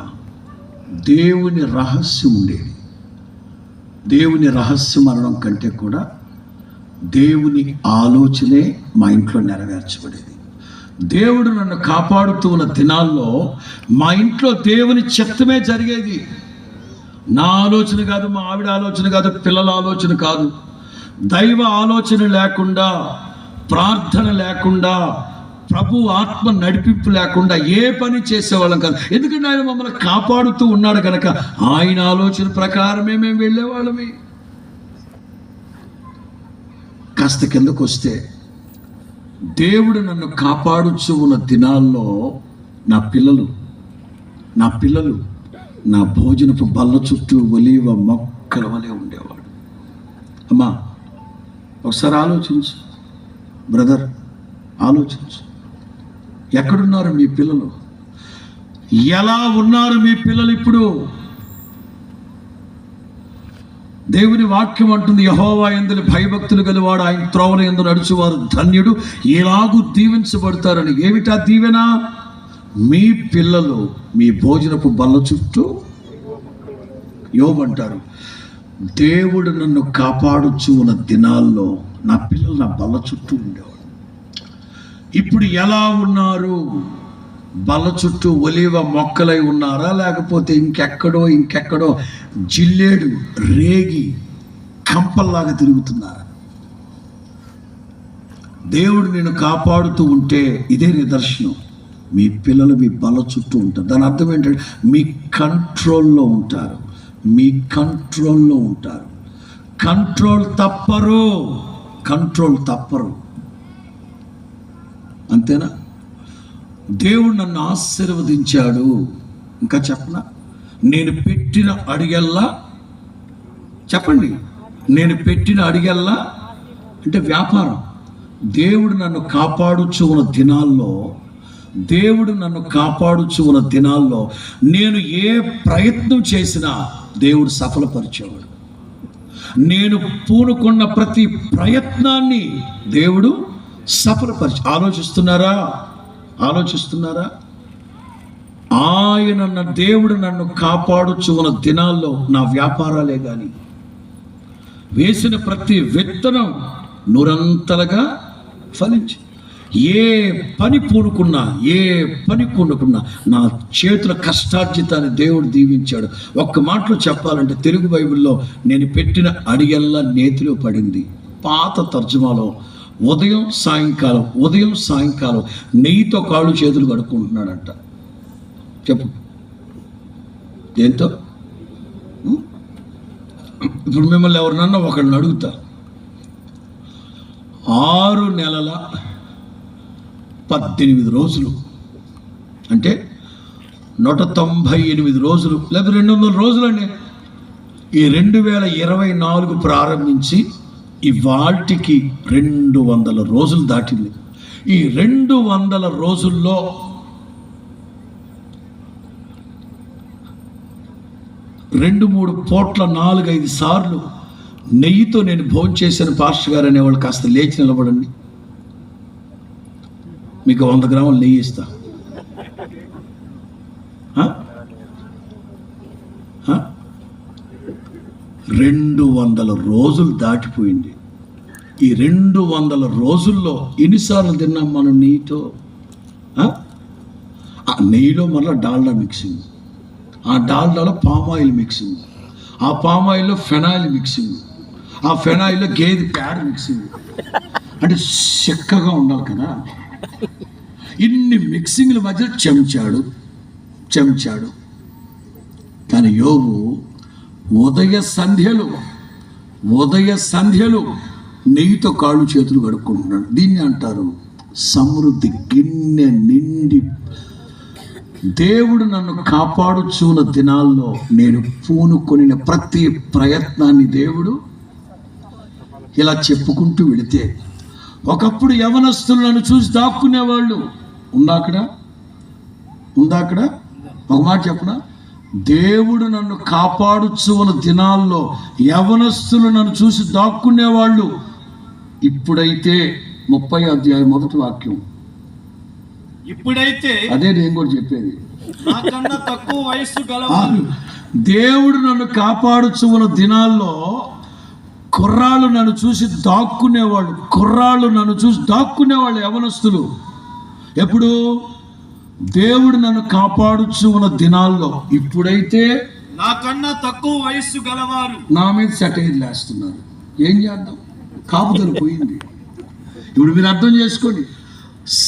దేవుని రహస్యం ఉండేది. దేవుని రహస్యం అనడం కంటే కూడా దేవుని ఆలోచనే మా ఇంట్లో నెరవేర్చబడేది. దేవుడు నన్ను కాపాడుతూ ఉన్న దినాల్లో మా ఇంట్లో దేవుని చిత్తమే జరిగేది. నా ఆలోచన కాదు, మా ఆవిడ ఆలోచన కాదు, పిల్లల ఆలోచన కాదు. దైవ ఆలోచన లేకుండా, ప్రార్థన లేకుండా, ప్రభు ఆత్మ నడిపింపు లేకుండా ఏ పని చేసేవాళ్ళం కాదు. ఎందుకంటే ఆయన మమ్మల్ని కాపాడుతూ ఉన్నాడు కనుక ఆయన ఆలోచన ప్రకారమే మేము వెళ్ళేవాళ్ళమే. కాస్త కిందకు వస్తే దేవుడు నన్ను కాపాడుచు ఉన్న దినాల్లో నా పిల్లలు నా భోజనపు బల్ల చుట్టూ ఒలీవ మొక్కల వలె ఉండేవాడు. అమ్మా ఒకసారి ఆలోచించు, బ్రదర్ ఆలోచించు. ఎక్కడున్నారు మీ పిల్లలు? ఎలా ఉన్నారు మీ పిల్లలు ఇప్పుడు? దేవుని వాక్యం అంటుంది, యెహోవా యందు భయభక్తులు గలవాడు ఆయన త్రోవల యందు నడుచువారు ధన్యుడు, ఎలాగూ దీవించబడతారని. ఏమిటా దీవెన? మీ పిల్లలు మీ భోజనపు బల్ల చుట్టూ. యోబు అంటారు, దేవుడు నన్ను కాపాడుచు ఉన్న దినాల్లో నా పిల్లలు నా బల్ల చుట్టూ ఉండేవాడు. ఇప్పుడు ఎలా ఉన్నారు? బల్ల చుట్టూ ఒలీవ మొక్కలై ఉన్నారా, లేకపోతే ఇంకెక్కడో జిల్లేడు రేగి కంపల్లాగా తిరుగుతున్నారా? దేవుడు నేను కాపాడుతూ ఉంటే ఇదే నిదర్శనం. మీ పిల్లలు మీ బల్ల చుట్టూ ఉంటారు. దాని అర్థం ఏంటంటే మీ కంట్రోల్లో ఉంటారు. కంట్రోల్ తప్పరు. అంతేనా? దేవుడు నన్ను ఆశీర్వదించాడు. ఇంకా చెప్పనా? నేను పెట్టిన అడిగల్లా, చెప్పండి, నేను పెట్టిన అడిగల్లా అంటే వ్యాపారం. దేవుడు నన్ను కాపాడుచు ఉన్న దినాల్లో నేను ఏ ప్రయత్నం చేసినా దేవుడు సఫలపరిచేవాడు. నేను పూనుకున్న ప్రతి ప్రయత్నాన్ని దేవుడు ఆలోచిస్తున్నారా? దేవుడు నన్ను కాపాడుచు ఉన్న దినాల్లో నా వ్యాపారాలే కానీ వేసిన ప్రతి విత్తనం నూరంతలుగా ఫలించి ఏ పని పూనుకున్నా నా చేతుల కష్టార్జితాన్ని దేవుడు దీవించాడు. ఒక్క మాటలో చెప్పాలంటే తెలుగు బైబిల్లో నేను పెట్టిన అడిగల్లా నేతిలో పడింది. పాత తర్జుమాలో ఉదయం సాయంకాలం నెయ్యితో కాళ్ళు చేతులు కడుక్కుంటున్నాడంట. చెప్పు, దేంతో? ఇప్పుడు మిమ్మల్ని ఎవరినన్నా ఒకళ్ళని అడుగుతా, 6 నెలల 18 రోజులు అంటే 198 రోజులు లేకపోతే 200 రోజులు అండి. ఈ 2024 ప్రారంభించి ఇవాల్టికి 200 రోజులు దాటింది. ఈ 200 రోజుల్లో 2-3 పూట్ల 4-5 సార్లు నెయ్యితో నేను భోజనం చేశాను పాస్టర్ గారు అనేవాళ్ళు కాస్త లేచి నిలబడండి, మీకు 100 గ్రాములు నెయ్యి ఇస్తా. 200 రోజులు దాటిపోయింది. ఈ 200 రోజుల్లో ఎన్నిసార్లు తిన్నాం మనం నెయ్యితో? ఆ నెయ్యిలో మళ్ళీ డాల్డా మిక్సింగ్, ఆ డాల్డాలో పామాయిల్ మిక్సింగ్, ఆ పామాయిల్లో ఫెనాయిల్ మిక్సింగ్, ఆ ఫెనాయిల్లో గేదె ప్యాడ్ మిక్సింగ్. అంటే చెక్కగా ఉండాలి కదా. ఇన్ని మిక్సింగ్ల మధ్య చెంచాడు. కానీ యోబు ఉదయ సంధ్యలు నెయ్యితో కాళ్ళు చేతులు కడుక్కుంటున్నాడు. దీన్ని అంటారు సమృద్ధి. గిన్నె నిండి దేవుడు నన్ను కాపాడుచున్న దినాల్లో నేను పూనుకొనిన ప్రతి ప్రయత్నాన్ని దేవుడు ఇలా చెప్పుకుంటూ వెళితే, ఒకప్పుడు యవనస్తులు నన్ను చూసి దాక్కునేవాళ్ళు. ఉందా అక్కడ? ఒక మాట చెప్పనా? దేవుడు నన్ను కాపాడుచున్న దినాల్లో యవనస్తులు నన్ను చూసి దాక్కునేవాళ్ళు. ఇప్పుడైతే 30వ అధ్యాయం 1వ వాక్యం. ఇప్పుడైతే అదే నేను కూడా చెప్పేది. నాకన్నా తక్కువ వయస్సు గలవారు దేవుడు నన్ను కాపాడుచున్న దినాల్లో కుర్రాళ్ళు నన్ను చూసి దాక్కునేవాళ్ళు యవనస్తులు. ఎప్పుడు? దేవుడు నన్ను కాపాడుచు ఉన్న దినాల్లో. ఇప్పుడైతే నాకన్నా తక్కువ వయస్సు గలవారు నా మీద సెటైర్లు వేస్తున్నారు. ఏం చేద్దాం? కాపుదల పోయింది. ఇప్పుడు మీరు అర్థం చేసుకోండి,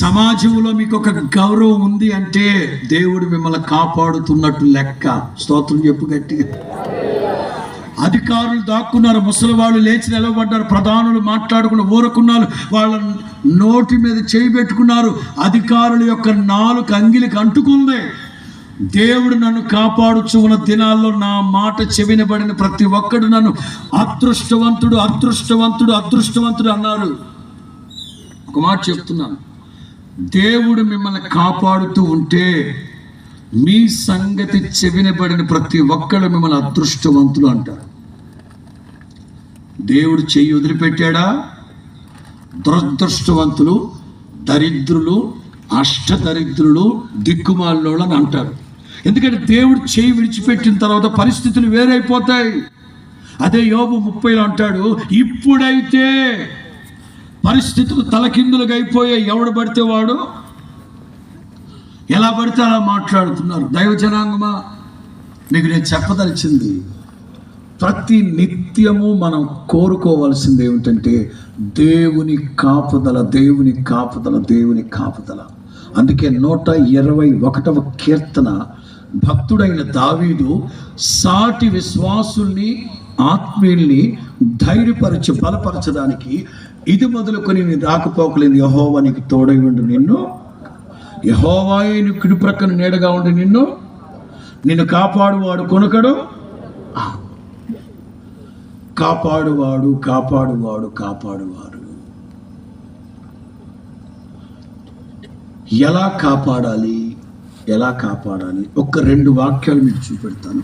సమాజంలో మీకు ఒక గౌరవం ఉంది అంటే దేవుడు మిమ్మల్ని కాపాడుతున్నట్టు లెక్క. స్తోత్రం చెప్పు గట్టిగా. అధికారులు దాక్కున్నారు, ముసలి వాళ్ళు లేచి నిలబడ్డారు, ప్రధానులు మాట్లాడుకున్న ఊరుకున్నారు, వాళ్ళ నోటి మీద చేయి పెట్టుకున్నారు. అధికారుల యొక్క నాలుక అంగిలికి అంటుకుంది. దేవుడు నన్ను కాపాడుచు ఉన్న దినాల్లో నా మాట చెవినబడిన ప్రతి ఒక్కడు నన్ను అదృష్టవంతుడు అన్నారు. ఒక మాట చెప్తున్నాను, దేవుడు మిమ్మల్ని కాపాడుతూ ఉంటే మీ సంగతి చెవినబడిన ప్రతి ఒక్కడు మిమ్మల్ని అదృష్టవంతులు అంటారు. దేవుడు చెయ్యి వదిలిపెట్టాడా? దురదృష్టవంతులు, దరిద్రులు, అష్టదరిద్రులు, దిక్కుమాలినోళ్ళు అని అంటారు. ఎందుకంటే దేవుడు చెయ్యి విడిచిపెట్టిన తర్వాత పరిస్థితులు వేరైపోతాయి. అదే యోబు 30లో అంటాడు, ఇప్పుడైతే పరిస్థితులు తలకిందులుగా అయిపోయాయి. ఎవడు పడితే వాడు ఎలా పడితే అలా మాట్లాడుతున్నారు. దైవ జనాంగమా, మీకు నేను చెప్పదలిచింది, ప్రతి నిత్యము మనం కోరుకోవాల్సింది ఏమిటంటే దేవుని కాపుదల. అందుకే 121వ కీర్తన భక్తుడైన దావీదు సాటి విశ్వాసుల్ని, ఆత్మీయుల్ని ధైర్యపరిచి బలపరచడానికి, ఇది మొదలుకొని నీ రాకపోకలేని యెహోవా నీకు తోడై ఉండు, యెహోవాయే నీ కుడి ప్రక్కన నీడగా ఉండి నిన్ను కాపాడువాడు కొనుకడు. కాపాడువాడు. ఎలా కాపాడాలి? ఒక్క 2 వాక్యాలు మీకు చూపెడతాను.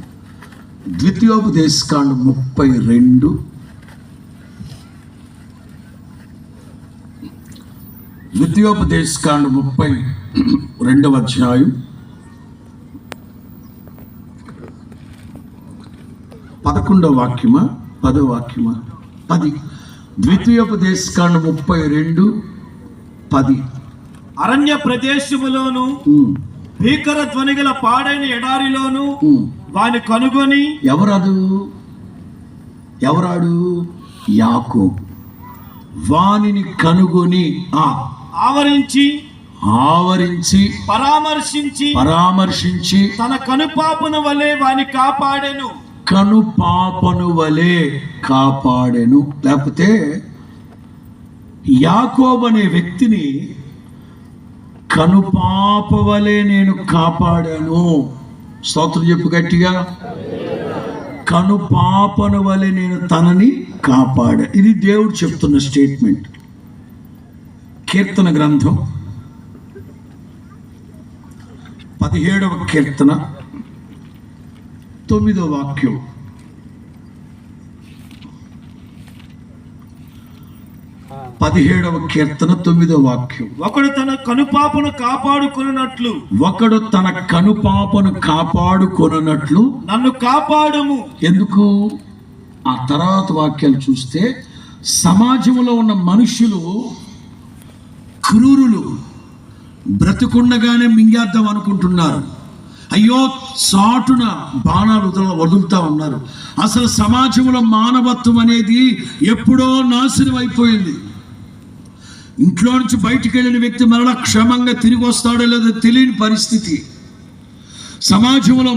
ద్వితీయోపదేశకాండం 32, ద్వితీయోపదేశకాండం 32వ అధ్యాయం 11వ వాక్యమా 10వ వాక్యమా? 10. ద్వితీయోపదేశకాండం 32:10. అరణ్య ప్రదేశములోను భీకర ధ్వని గల పాడైన ఎడారిలోను వాని కనుగొని. ఎవరాడు? యాకోబు. వానిని కనుగొని ఆవరించి పరామర్శించి తన కనుపాపన వలె వాని కాపాడెను. కనుపాపను వలె కాపాడెను. లేకపోతే యాకోబు అనే వ్యక్తిని కనుపాప వలె నేను కాపాడాను. స్తోత్రం చెప్పు గట్టిగా. కనుపాపను వలె నేను తనని కాపాడా. ఇది దేవుడు చెప్తున్న స్టేట్మెంట్. కీర్తన గ్రంథం 17వ కీర్తన 9వ వాక్యం. కీర్తన 9వ వాక్యం. ఒకడు తన కనుపాపను కాపాడుకొనున్నట్లు నన్ను కాపాడుము. ఎందుకు? ఆ తర్వాత వాక్యాలు చూస్తే సమాజంలో ఉన్న మనుషులు క్రూరులు, బ్రతుకుండగానే మింగేద్దాం అనుకుంటున్నారు. అయ్యో చాటున బాణాలు వదులుతా ఉన్నారు. అసలు సమాజంలో మానవత్వం అనేది ఎప్పుడో నాశనం అయిపోయింది. ఇంట్లో నుంచి బయటికి వెళ్ళిన వ్యక్తి మరలా క్షేమంగా తిరిగి వస్తాడో లేదో తెలియని పరిస్థితి. సమాజంలో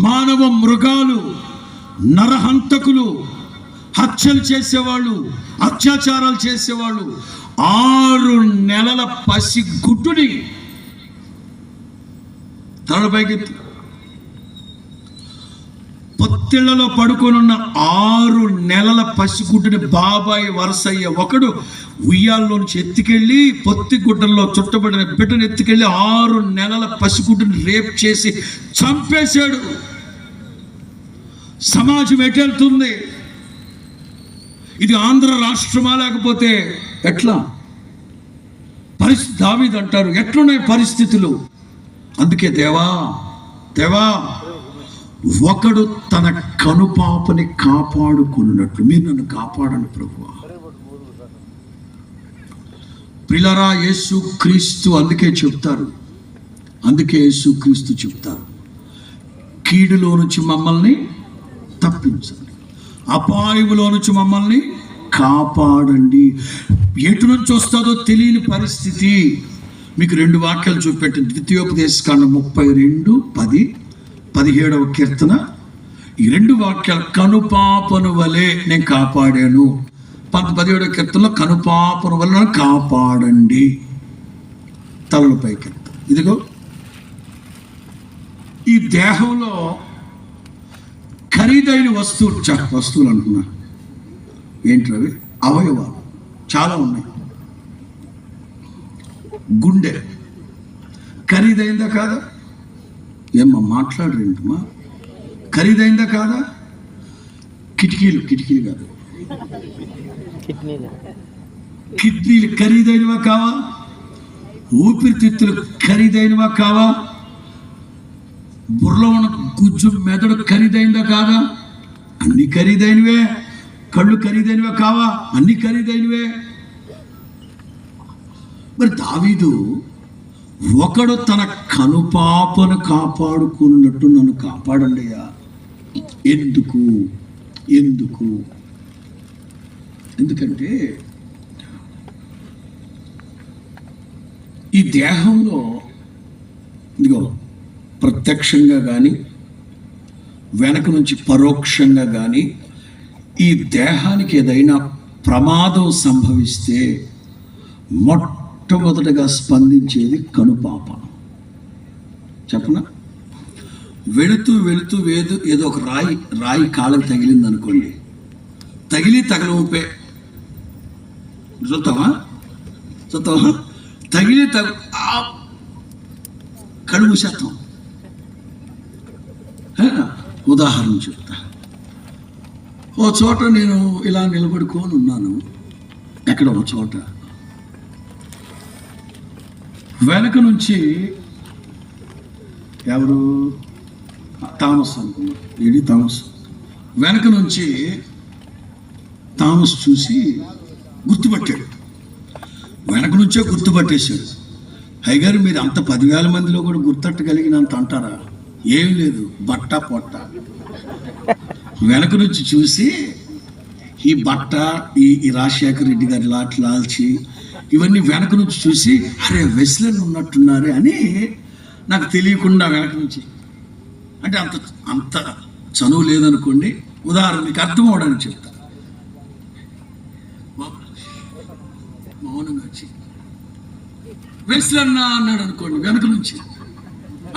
మానవ మృగాలు, నరహంతకులు, హత్యలు చేసేవాళ్ళు, అత్యాచారాలు చేసేవాళ్ళు 6 నెలల పసి గుడ్డుని తలపైకి పొత్తిళ్లలో పడుకొనున్న 6 నెలల పసిగుడ్డుని బాబాయ్ వరసయ్య ఒకడు ఉయ్యాల్లోంచి ఎత్తుకెళ్ళి పొత్తి గుడ్డల్లో చుట్టబడిన బిడ్డను ఎత్తుకెళ్ళి 6 నెలల పసిగుడ్డుని రేప్ చేసి చంపేశాడు. సమాజం ఎటెళ్తుంది? ఇది ఆంధ్ర రాష్ట్రమా లేకపోతే ఎట్లా? పరిస్థితి దావీదు అంటారు, ఎట్లున్నాయి పరిస్థితులు? అందుకే దేవా ఒకడు తన కనుపాపని కాపాడుకున్నట్లు మీరు నన్ను కాపాడండి ప్రభువా. ప్రియులారా, యేసు క్రీస్తు అందుకే యేసు క్రీస్తు చెప్తారు, కీడులో నుంచి మమ్మల్ని తప్పించండి, అపాయములో నుంచి మమ్మల్ని కాపాడండి. ఎటు నుంచి వస్తుందో తెలియని పరిస్థితి. మీకు 2 వాక్యాలు చూపెట్టింది. ద్వితీయోపదేశకాండం 32:10, 17వ కీర్తన. ఈ 2 వాక్యాలు కనుపాపను వలె నేను కాపాడాను. 17వ కీర్తనలో కనుపాపను వలె కాపాడండి. తలలపైకి ఇదిగో ఈ దేహంలో ఖరీదైన వస్తువులు అంటున్నా. ఏంటవి? అవయవాలు చాలా ఉన్నాయి. గుండె ఖరీదైందా కాదా? ఏమ్మా మాట్లాడరేంటమ్మా? ఖరీదైందా కాదా? కిటికీలు కాదు, కిడ్నీలు ఖరీదైనవా కావా? ఊపిరితిత్తులు ఖరీదైనవా కావా? బుర్రలో ఉన్న గుజ్జు మెదడు ఖరీదైందా కాదా? అన్ని ఖరీదైనవే. కళ్ళు ఖరీదైనవే కావా? అన్ని ఖరీదైనవే. మరి దావీదు ఒకడు తన కనుపాపను కాపాడుకున్నట్టు నన్ను కాపాడండి అయ్యా. ఎందుకంటే ఈ దేహంలో ఇదిగో ప్రత్యక్షంగా కానీ వెనక నుంచి పరోక్షంగా కానీ ఈ దేహానికి ఏదైనా ప్రమాదం సంభవిస్తే మొట్టమొదటగా స్పందించేది కనుపాప. చెప్పనా? వెళుతూ ఏదో ఒక రాయి కాళ్ళకి తగిలింది అనుకోండి, తగలూపే చూస్తావా కళ్ళు మూసేస్తాం. ఉదాహరణ చెప్తా. ఓ చోట నేను ఇలా నిలబడుకొని ఉన్నాను. ఎక్కడ ఒక చోట వెనక నుంచి ఎవరు థామస్ అనుకున్నారు. ఇది థామస్. వెనక నుంచి థామస్ చూసి గుర్తుపట్టాడు. వెనక నుంచే గుర్తుపట్టేశాడు. అయ్యగారు మీరు అంత 10,000 మందిలో కూడా గుర్తట్టగలిగినంత అంటారా? ఏం లేదు, బట్ట పొట్ట. వెనక నుంచి చూసి ఈ బట్ట ఈ రాజశేఖర రెడ్డి గారి లాల్చి ఇవన్నీ వెనక నుంచి చూసి అరే వెస్లర్ ఉన్నట్టున్నారే అని నాకు తెలియకుండా వెనక నుంచి, అంటే అంత అంత చనువు లేదనుకోండి, ఉదాహరణ మీకు అర్థం అవడానికి చెప్తా. మౌనంగా వచ్చి వెస్లర్ అన్నాడు అనుకోండి, వెనక నుంచి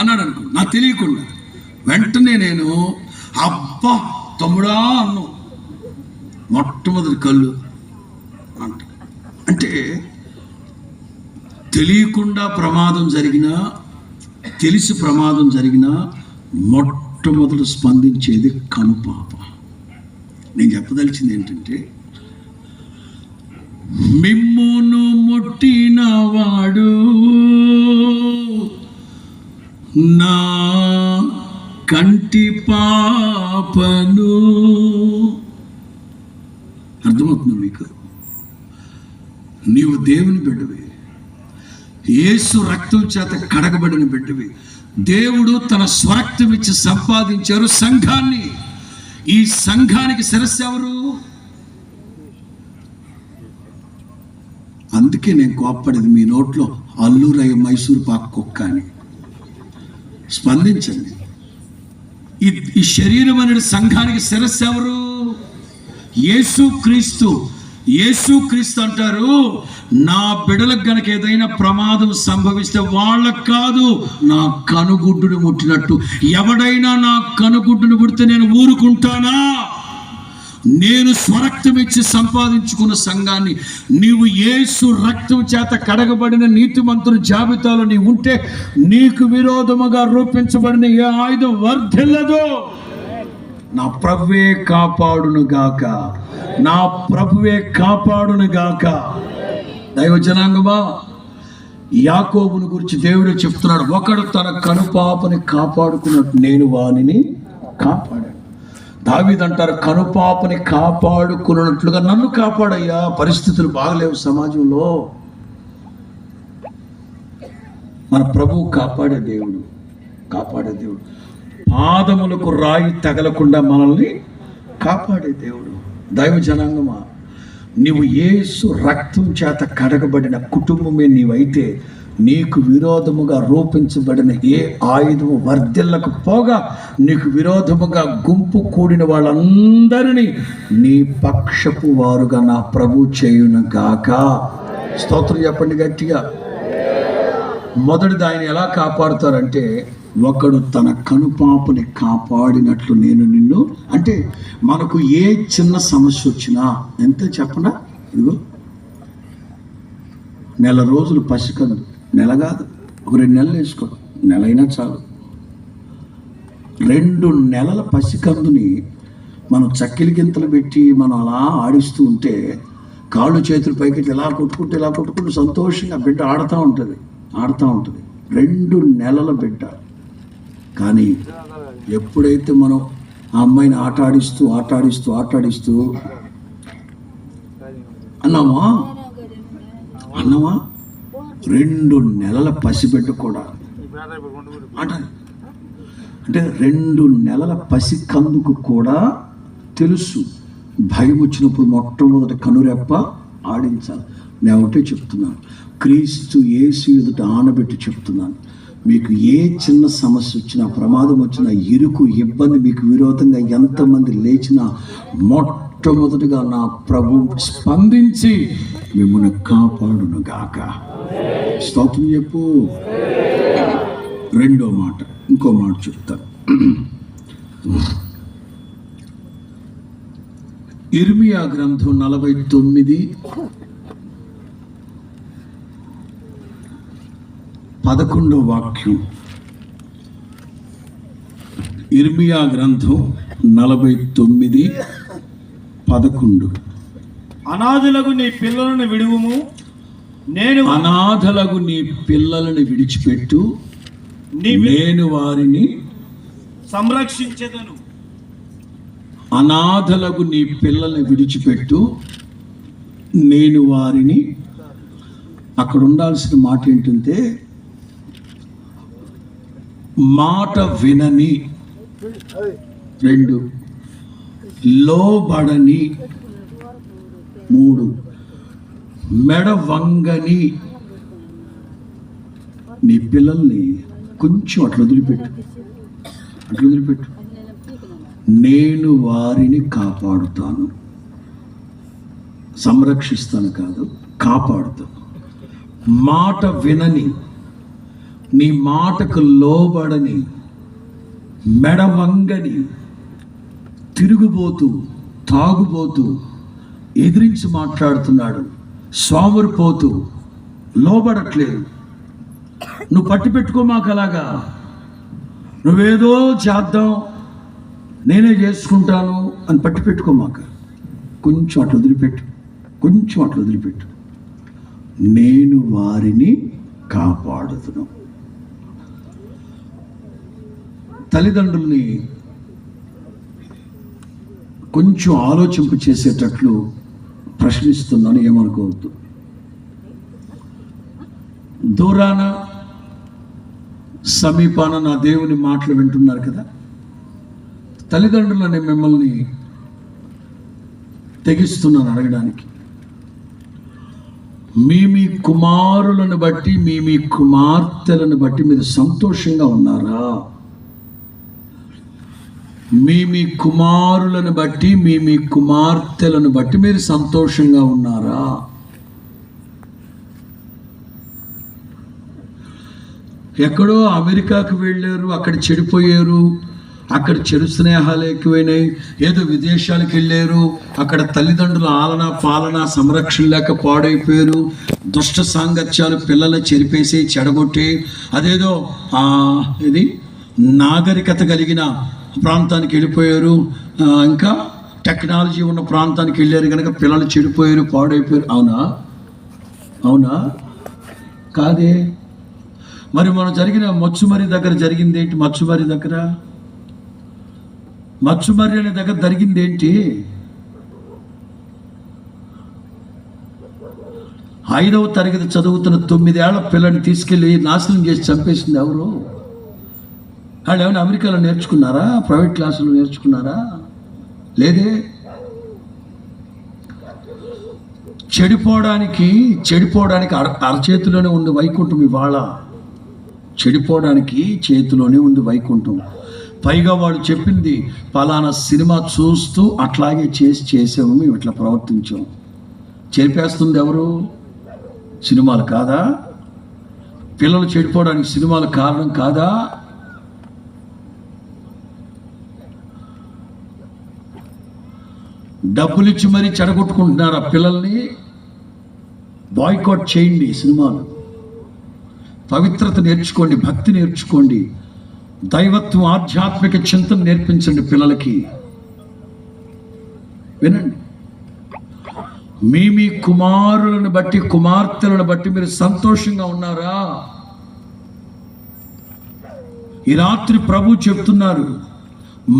అన్నాడు అనుకోండి, నాకు తెలియకుండా వెంటనే నేను అబ్బా తమ్ముడా అన్ను, మొట్టమొదటి కళ్ళు అంట. అంటే తెలియకుండా ప్రమాదం జరిగినా, తెలిసి ప్రమాదం జరిగినా మొట్టమొదటి స్పందించేది కనుపాప. నేను చెప్పదలిచింది ఏంటంటే, మిమ్మును ముట్టినవాడు నా కంటి పాపను. అర్థమవుతుంది మీకు? నీవు దేవుని బిడ్డవి, యేసు రక్తం చేత కడగబడిన బిడ్డవి. దేవుడు తన స్వరక్తం ఇచ్చి సంపాదించారు సంఘాన్ని. ఈ సంఘానికి శిరస్సు ఎవరు? అందుకే నేను కోప్పడేది, మీ నోట్లో అల్లూరయ్య మైసూరు పాక్ కుక్క అని. స్పందించండి. ఈ శరీరం అనే సంఘానికి శిరస్సు ఎవరు? యేసుక్రీస్తు. యేసుక్రీస్తు అంటారు, నా బిడ్డలకు గనక ఏదైనా ప్రమాదం సంభవిస్తే వాళ్ళకు కాదు, నా కనుగుడ్డును ముట్టినట్టు. ఎవడైనా నా కనుగుడ్డును ముడితే నేను ఊరుకుంటానా? నేను స్వరక్తం ఇచ్చి సంపాదించుకున్న సంఘాన్ని నీవు యేసు రక్తం చేత కడగబడిన నీతిమంతుల జాబితాలో నీవు ఉంటే నీకు విరోధముగా రూపించబడిన ఏ ఆయుధం వర్ధిల్లదు. నా ప్రభువే కాపాడును గాక, నా ప్రభువే కాపాడును గాక. దైవ జనాంగమా, యాకోబును గురించి దేవుడే చెప్తున్నాడు, ఒకడు తన కనుపాపని కాపాడుకున్నట్టు నేను వానిని కాపాడాను. దావీదు అంటారు, కనుపాపని కాపాడుకున్నట్లుగా నన్ను కాపాడయ్యా. పరిస్థితులు బాగలేవు సమాజంలో. మన ప్రభువు కాపాడే దేవుడు, కాపాడే దేవుడు. పాదములకు రాయి తగలకుండా మనల్ని కాపాడే దేవుడు. దైవ జనాంగమా, నీవు యేసు రక్తం చేత కడగబడిన కుటుంబమే నీవైతే నీకు విరోధముగా రూపించబడిన ఏ ఆయుధము వర్ధిల్లకపోగా నీకు విరోధముగా గుంపు కూడిన వాళ్ళందరినీ నీ పక్షపు వారుగా నా ప్రభు చేయును గాక. స్తోత్రం చెప్పండి గట్టిగా. మొదటిది ఆయన ఎలా కాపాడుతారంటే, ఒకడు తన కనుపాపని కాపాడినట్లు నేను నిన్ను. అంటే మనకు ఏ చిన్న సమస్య వచ్చినా ఎంత చెప్పనా, ఇదిగో నెల రోజులు పసికందు, నెల కాదు, ఒక 2 నెలలు వేసుకో, నెల అయినా చాలు. 2 నెలల పసికందుని మనం చక్కెలి గింతలు పెట్టి మనం అలా ఆడిస్తూ ఉంటే కాళ్ళు చేతులు పైకి ఇలా కొట్టుకుంటూ సంతోషంగా బిడ్డ ఆడుతూ ఉంటుంది. 2 నెలల బిడ్డ. కానీ ఎప్పుడైతే మనం ఆ అమ్మాయిని ఆటాడిస్తూ అన్నామా 2 నెలల పసిబిడ్డ కూడా ఆట. అంటే 2 నెలల పసికందుకు కూడా తెలుసు భయం వచ్చినప్పుడు మొట్టమొదటి కనురెప్ప ఆడించాలి. నేను ఒకటే చెప్తున్నాను, క్రీస్తు యేసు ఎదుట ఆనబెట్టి చెప్తున్నాను, మీకు ఏ చిన్న సమస్య వచ్చినా, ప్రమాదం వచ్చినా, ఇరుకు ఇబ్బంది మీకు విరోధంగా ఎంతమంది లేచినా మొట్టమొదటిగా నా ప్రభు స్పందించి మిమ్మల్ని కాపాడును గాక. స్తోత్రం చెప్పు. రెండో మాట, ఇంకో మాట చెప్తాను. ఇర్మియా గ్రంథం 49:11 వాక్యం. ఇర్మియా గ్రంథం 49:11. అనాథులకు నీ పిల్లలను విడువుము, అనాథలకు నీ పిల్లలను విడిచిపెట్టు, నేను వారిని సంరక్షించెదను. అనాథలకు నీ పిల్లల్ని విడిచిపెట్టు, నేను వారిని. అక్కడ ఉండాల్సిన మాట ఏంటంటే, మాట వినని, 2 లోబడని, 3 మెడ వంగని నీ పిల్లల్ని కొంచెం అట్లా వదిలిపెట్టు. నేను వారిని కాపాడుతాను. సంరక్షిస్తాను కాదు, కాపాడుతాను. మాట వినని, నీ మాటకు లోబడని, మెడ వంగని, తిరుగుబోతూ, తాగుబోతూ, ఎదిరించి మాట్లాడుతున్నాడు, స్వామురిపోతూ, లోబడట్లేదు. నువ్వు పట్టి పెట్టుకోమాక అలాగా. నువ్వేదో చేద్దాం, నేనే చేసుకుంటాను అని పట్టి పెట్టుకోమాక. కొంచెం అట్లా వదిలిపెట్టు. నేను వారిని కాపాడుతును. తల్లిదండ్రుల్ని కొంచెం ఆలోచింపు చేసేటట్లు ప్రశ్నిస్తున్నాను, ఏమనుకోవద్దు. దూరాన సమీపాన నా దేవుని మాటలు వింటున్నారు కదా. తల్లిదండ్రులని మిమ్మల్ని తెగిస్తున్నాను అడగడానికి. మీ కుమారులను బట్టి, మీ కుమార్తెలను బట్టి మీరు సంతోషంగా ఉన్నారా? మీ కుమారులను బట్టి, మీ కుమార్తెలను బట్టి మీరు సంతోషంగా ఉన్నారా? ఎక్కడో అమెరికాకు వెళ్ళారు, అక్కడ చెడిపోయారు, అక్కడ చెడు స్నేహాలు ఎక్కువైనాయి. ఏదో విదేశాలకు వెళ్ళారు, అక్కడ తల్లిదండ్రుల ఆలన పాలన సంరక్షణ లేక పాడైపోయారు. దుష్ట సాంగత్యాలు పిల్లల్ని చెరిపేసి చెడగొట్టి, అదేదో ఇది నాగరికత కలిగిన ప్రాంతానికి వెళ్ళిపోయారు, ఇంకా టెక్నాలజీ ఉన్న ప్రాంతానికి వెళ్ళారు కనుక పిల్లలు చెడిపోయారు, పాడైపోయారు. అవునా? కాదే. మరి మనం జరిగిన మచ్చుమర్రి దగ్గర జరిగింది ఏంటి? మచ్చుమర్రి అనే దగ్గర జరిగింది ఏంటి? 5వ తరగతి చదువుతున్న 9 ఏళ్ల పిల్లని తీసుకెళ్ళి నాశనం చేసి చంపేసింది ఎవరు? వాళ్ళు ఏమైనా అమెరికాలో నేర్చుకున్నారా? ప్రైవేట్ క్లాసులో నేర్చుకున్నారా? లేదే. చెడిపోవడానికి అరచేతిలోనే ఉంది వైకుంఠం. ఇవాళ చెడిపోవడానికి చేతిలోనే ఉంది వైకుంఠం. పైగా వాళ్ళు చెప్పింది, పలానా సినిమా చూస్తూ అట్లాగే చేసాము, మేము ఇట్లా ప్రవర్తించాము. చెరిపేస్తుంది ఎవరు? సినిమాలు కాదా? పిల్లలు చెడిపోవడానికి సినిమాలు కారణం కాదా? డబ్బులు ఇచ్చి మరీ చెడగొట్టుకుంటున్నారు ఆ పిల్లల్ని. బాయ్కాట్ చేయండి సినిమాలు. పవిత్రత నేర్చుకోండి, భక్తి నేర్చుకోండి, దైవత్వం ఆధ్యాత్మిక చింతన నేర్పించండి పిల్లలకి. వినండి, మీ కుమారులను బట్టి, కుమార్తెలను బట్టి మీరు సంతోషంగా ఉన్నారా? ఈ రాత్రి ప్రభు చెప్తున్నారు,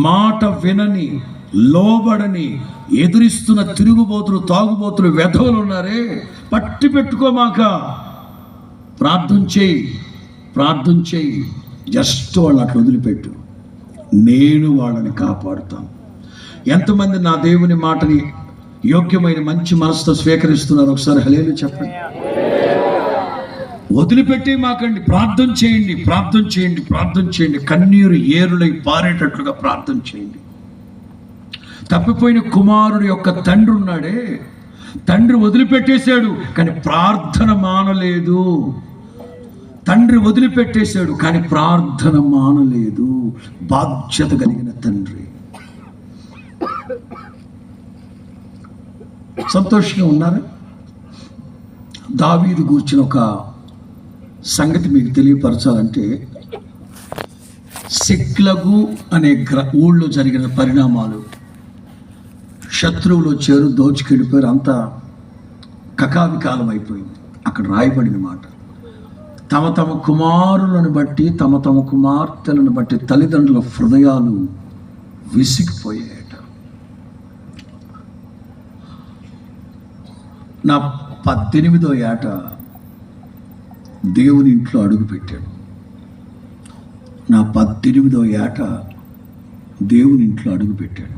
మాట వినని, లోబడని, ఎదురిస్తున్న తిరుగుబోతులు, తాగుబోతులు, వెధవలు ఉన్నారే, పట్టి పెట్టుకోమాక. ప్రార్థన చేయి. జస్ట్ వాళ్ళు అట్లా వదిలిపెట్టు. నేను వాళ్ళని కాపాడుతాను. ఎంతమంది నా దేవుని మాటని యోగ్యమైన మంచి మనసుతో స్వీకరిస్తున్నారు? ఒకసారి హల్లెలూయా చెప్పండి. వదిలిపెట్టే మాకండి. ప్రార్థన చేయండి. కన్నీరు ఏరులై పారేటట్లుగా ప్రార్థన చేయండి. తప్పిపోయిన కుమారుడు యొక్క తండ్రి ఉన్నాడే, తండ్రి వదిలిపెట్టేశాడు కానీ ప్రార్థన మానలేదు. బాధ్యత కలిగిన తండ్రి. సంతోషంగా ఉన్నారా? దావీదు గూర్చిన ఒక సంగతి మీకు తెలియపరచాలంటే, సిక్లగు అనే ఊళ్ళో జరిగిన పరిణామాలు. శత్రువులు వచ్చారు, దోచుకెళ్ళిపోయారు, అంతా కకావికాలం అయిపోయింది. అక్కడ రాయబడిన మాట, తమ కుమారులను బట్టి, తమ కుమార్తెలను బట్టి తల్లిదండ్రుల హృదయాలు విసిగిపోయాయట. నా 18వ ఏట దేవుని ఇంట్లో అడుగుపెట్టాడు. నా 18వ ఏట దేవుని ఇంట్లో అడుగుపెట్టాడు.